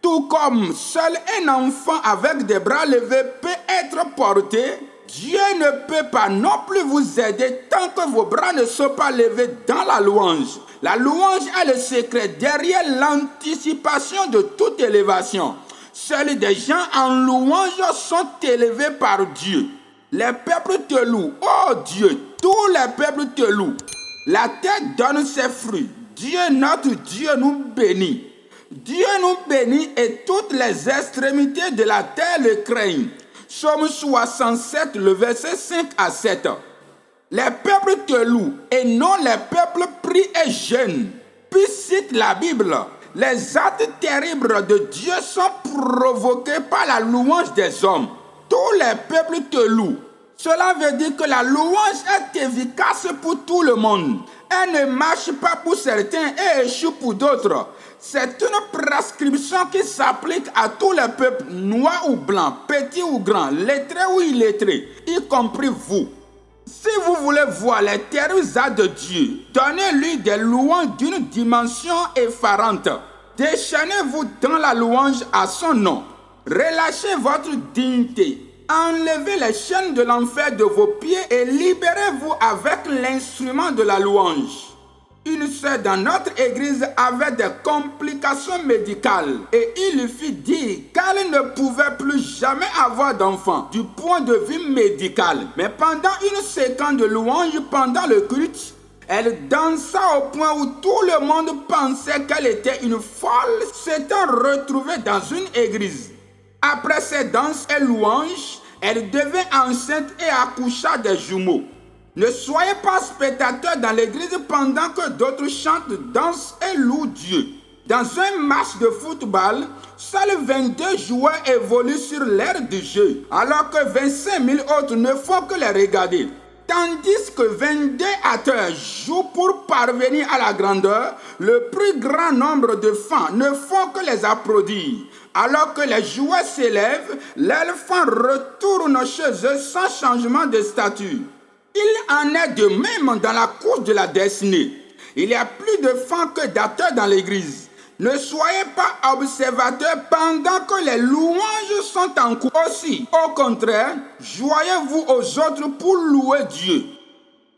Tout comme seul un enfant avec des bras levés peut être porté, Dieu ne peut pas non plus vous aider tant que vos bras ne sont pas levés dans la louange. La louange est le secret derrière l'anticipation de toute élévation. Seuls des gens en louange sont élevés par Dieu. Les peuples te louent, oh Dieu, tous les peuples te louent. La terre donne ses fruits. Dieu, notre Dieu, nous bénit. Dieu nous bénit et toutes les extrémités de la terre le craignent. Psaume 67, le verset 5 à 7. Les peuples te louent et non les peuples prient et jeûnent. puis cite la Bible. Les actes terribles de Dieu sont provoqués par la louange des hommes. Tous les peuples te louent. Cela veut dire que la louange est efficace pour tout le monde. Elle ne marche pas pour certains et échoue pour d'autres. C'est une prescription qui s'applique à tous les peuples, noirs ou blancs, petits ou grands, lettrés ou illettrés, y compris vous. Si vous voulez voir les terribles actes de Dieu, donnez-lui des louanges d'une dimension effarante. Déchaînez-vous dans la louange à son nom. Relâchez votre dignité. Enlevez les chaînes de l'enfer de vos pieds et libérez-vous avec l'instrument de la louange. Une sœur dans notre église avait des complications médicales et il lui fit dire qu'elle ne pouvait plus jamais avoir d'enfant du point de vue médical. Mais pendant une séquence de louange pendant le culte, elle dansa au point où tout le monde pensait qu'elle était une folle, s'étant retrouvée dans une église. Après ces danses et louanges, elle devint enceinte et accoucha des jumeaux. Ne soyez pas spectateurs dans l'église pendant que d'autres chantent, dansent et louent Dieu. Dans un match de football, seuls 22 joueurs évoluent sur l'aire du jeu, alors que 25 000 autres ne font que les regarder. Tandis que 22 acteurs jouent pour parvenir à la grandeur, le plus grand nombre de fans ne font que les applaudir. Alors que les joueurs s'élèvent, leurs fans retournent chez eux sans changement de statut. Il en est de même dans la course de la destinée. Il y a plus de fans que d'acteurs dans l'église. Ne soyez pas observateurs pendant que les louanges sont en cours. Aussi, au contraire, joignez-vous aux autres pour louer Dieu.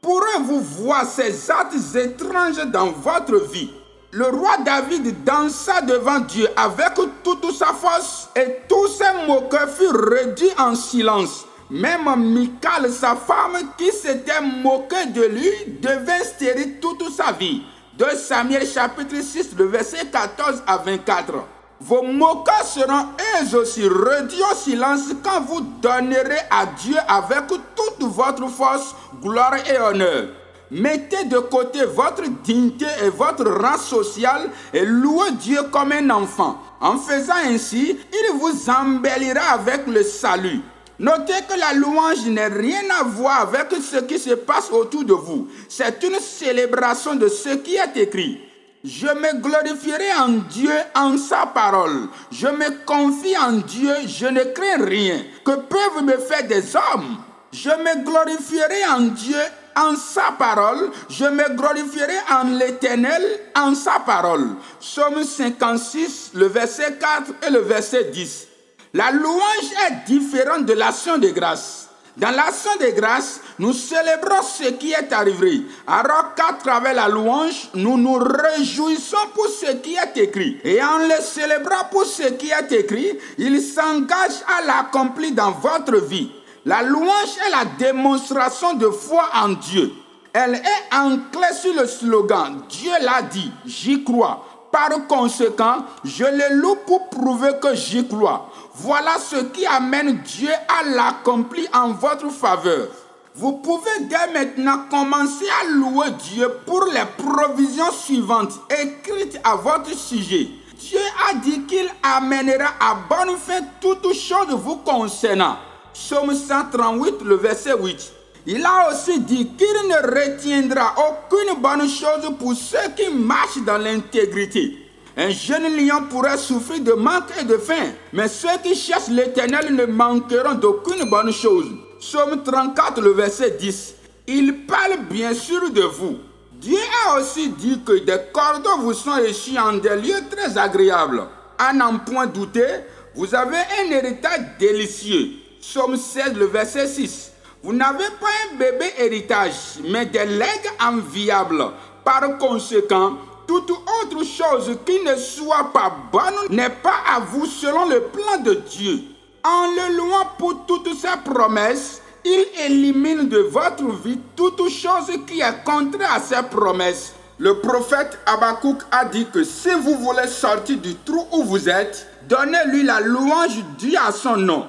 Pourrez-vous voir ces actes étranges dans votre vie? Le roi David dansa devant Dieu avec toute sa force et tous ses moqueurs furent réduits en silence. Même Michal, sa femme, qui s'était moquée de lui, devint stérile toute sa vie. 2 Samuel chapitre 6, le verset 14 à 24. Vos moqueurs seront eux aussi réduits au silence quand vous donnerez à Dieu avec toute votre force, gloire et honneur. Mettez de côté votre dignité et votre rang social et louez Dieu comme un enfant. En faisant ainsi, il vous embellira avec le salut. Notez que la louange n'a rien à voir avec ce qui se passe autour de vous. C'est une célébration de ce qui est écrit. Je me glorifierai en Dieu, en sa parole. Je me confie en Dieu, je ne crains rien. Que peuvent me faire des hommes? Je me glorifierai en Dieu, en sa parole. Je me glorifierai en l'Éternel, en sa parole. Psaume 56, le verset 4 et le verset 10. La louange est différente de l'action de grâce. Dans l'action de grâce, nous célébrons ce qui est arrivé. Alors qu'à travers la louange, nous nous réjouissons pour ce qui est écrit. Et en le célébrant pour ce qui est écrit, il s'engage à l'accomplir dans votre vie. La louange est la démonstration de foi en Dieu. Elle est ancrée sur le slogan « Dieu l'a dit, j'y crois ». Par conséquent, je le loue pour prouver que j'y crois. Voilà ce qui amène Dieu à l'accomplir en votre faveur. Vous pouvez dès maintenant commencer à louer Dieu pour les provisions suivantes écrites à votre sujet. Dieu a dit qu'il amènera à bonne fin toutes choses vous concernant. Psaume 138, le verset 8. Il a aussi dit qu'il ne retiendra aucune bonne chose pour ceux qui marchent dans l'intégrité. Un jeune lion pourrait souffrir de manque et de faim, mais ceux qui cherchent l'Éternel ne manqueront d'aucune bonne chose. Psaume 34, le verset 10. Il parle bien sûr de vous. Dieu a aussi dit que des cordeaux vous sont échus en des lieux très agréables. À n'en point douter, vous avez un héritage délicieux. Psaume 16, le verset 6. Vous n'avez pas un bébé héritage, mais des legs enviables. Par conséquent, toute autre chose qui ne soit pas bonne n'est pas à vous selon le plan de Dieu. En le louant pour toutes ses promesses, il élimine de votre vie toute chose qui est contraire à ses promesses. Le prophète Habakkuk a dit que si vous voulez sortir du trou où vous êtes, donnez-lui la louange due à son nom.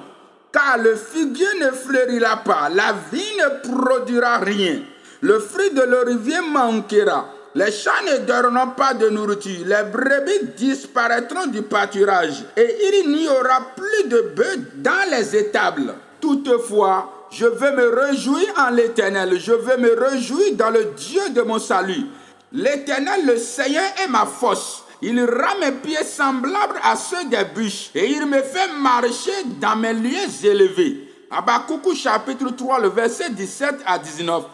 Car le figuier ne fleurira pas, la vigne ne produira rien. Le fruit de l'olivier manquera, Les champs ne donneront pas de nourriture, les brebis disparaîtront du pâturage et il n'y aura plus de bœufs dans les étables. Toutefois, je vais me réjouir en l'Éternel, je vais me réjouir dans le Dieu de mon salut. L'Éternel, le Seigneur, est ma force. Il rend mes pieds semblables à ceux des bûches et il me fait marcher dans mes lieux élevés. Habakkuk chapitre 3, le verset 17 à 19.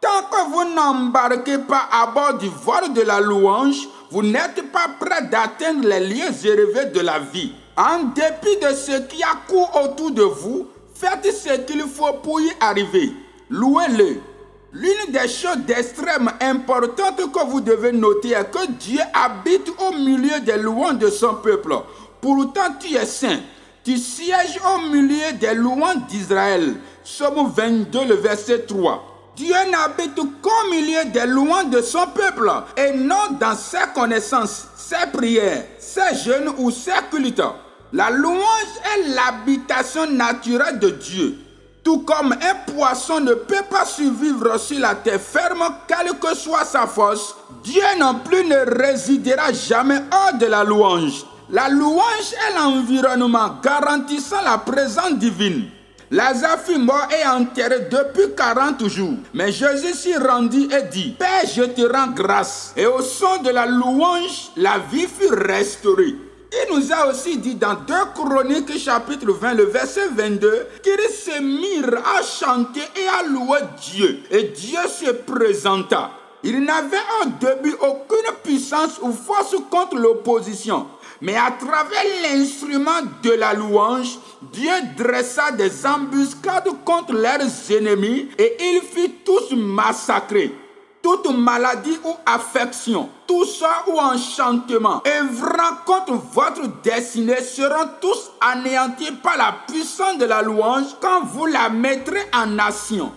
Tant que vous n'embarquez pas à bord du vol de la louange, vous n'êtes pas prêt d'atteindre les lieux élevés de la vie. En dépit de ce qui accourt autour de vous, faites ce qu'il faut pour y arriver. Louez-le. L'une des choses d'extrême importante que vous devez noter est que Dieu habite au milieu des louanges de son peuple. Pourtant, tu es saint. Tu sièges au milieu des louanges d'Israël. Psaume 22, le verset 3. Dieu n'habite qu'au milieu des louanges de son peuple et non dans ses connaissances, ses prières, ses jeûnes ou ses cultes. La louange est l'habitation naturelle de Dieu. Tout comme un poisson ne peut pas survivre sur la terre ferme, quelle que soit sa force, Dieu non plus ne résidera jamais hors de la louange. La louange est l'environnement garantissant la présence divine. Lazare fut mort et enterré depuis 40 jours. Mais Jésus s'y rendit et dit, « Père, je te rends grâce. » Et au son de la louange, la vie fut restaurée. Il nous a aussi dit dans 2 Chroniques chapitre 20, le verset 22, qu'ils se mirent à chanter et à louer Dieu. Et Dieu se présenta. Il n'avait au début aucune puissance ou force contre l'opposition. Mais à travers l'instrument de la louange, Dieu dressa des embuscades contre leurs ennemis et ils furent tous massacrés. Toute maladie ou affection, tout sort ou enchantement, œuvrant contre votre destinée seront tous anéantis par la puissance de la louange quand vous la mettrez en action.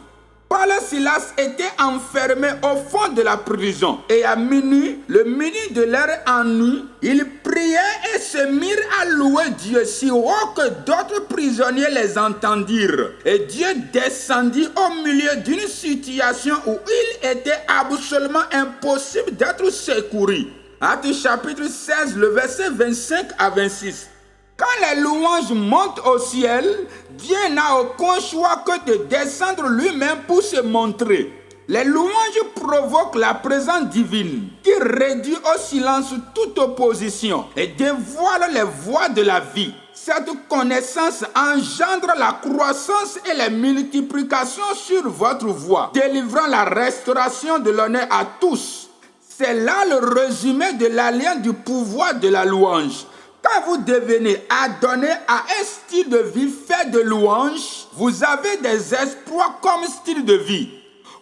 Paul et Silas étaient enfermés au fond de la prison et à minuit, le milieu de leur ennui, ils priaient et se mirent à louer Dieu si haut que d'autres prisonniers les entendirent. Et Dieu descendit au milieu d'une situation où il était absolument impossible d'être secouru. Actes chapitre 16, le verset 25 à 26. Quand les louanges montent au ciel, Dieu n'a aucun choix que de descendre lui-même pour se montrer. Les louanges provoquent la présence divine qui réduit au silence toute opposition et dévoile les voies de la vie. Cette connaissance engendre la croissance et la multiplication sur votre voie, délivrant la restauration de l'honneur à tous. C'est là le résumé de l'alliance du pouvoir de la louange. Quand vous devenez adonné à un style de vie fait de louanges, vous avez des exploits comme style de vie.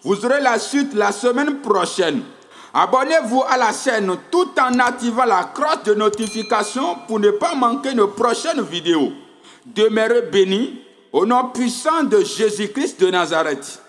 Vous aurez la suite la semaine prochaine. Abonnez-vous à la chaîne tout en activant la cloche de notification pour ne pas manquer nos prochaines vidéos. Demeurez bénis au nom puissant de Jésus-Christ de Nazareth.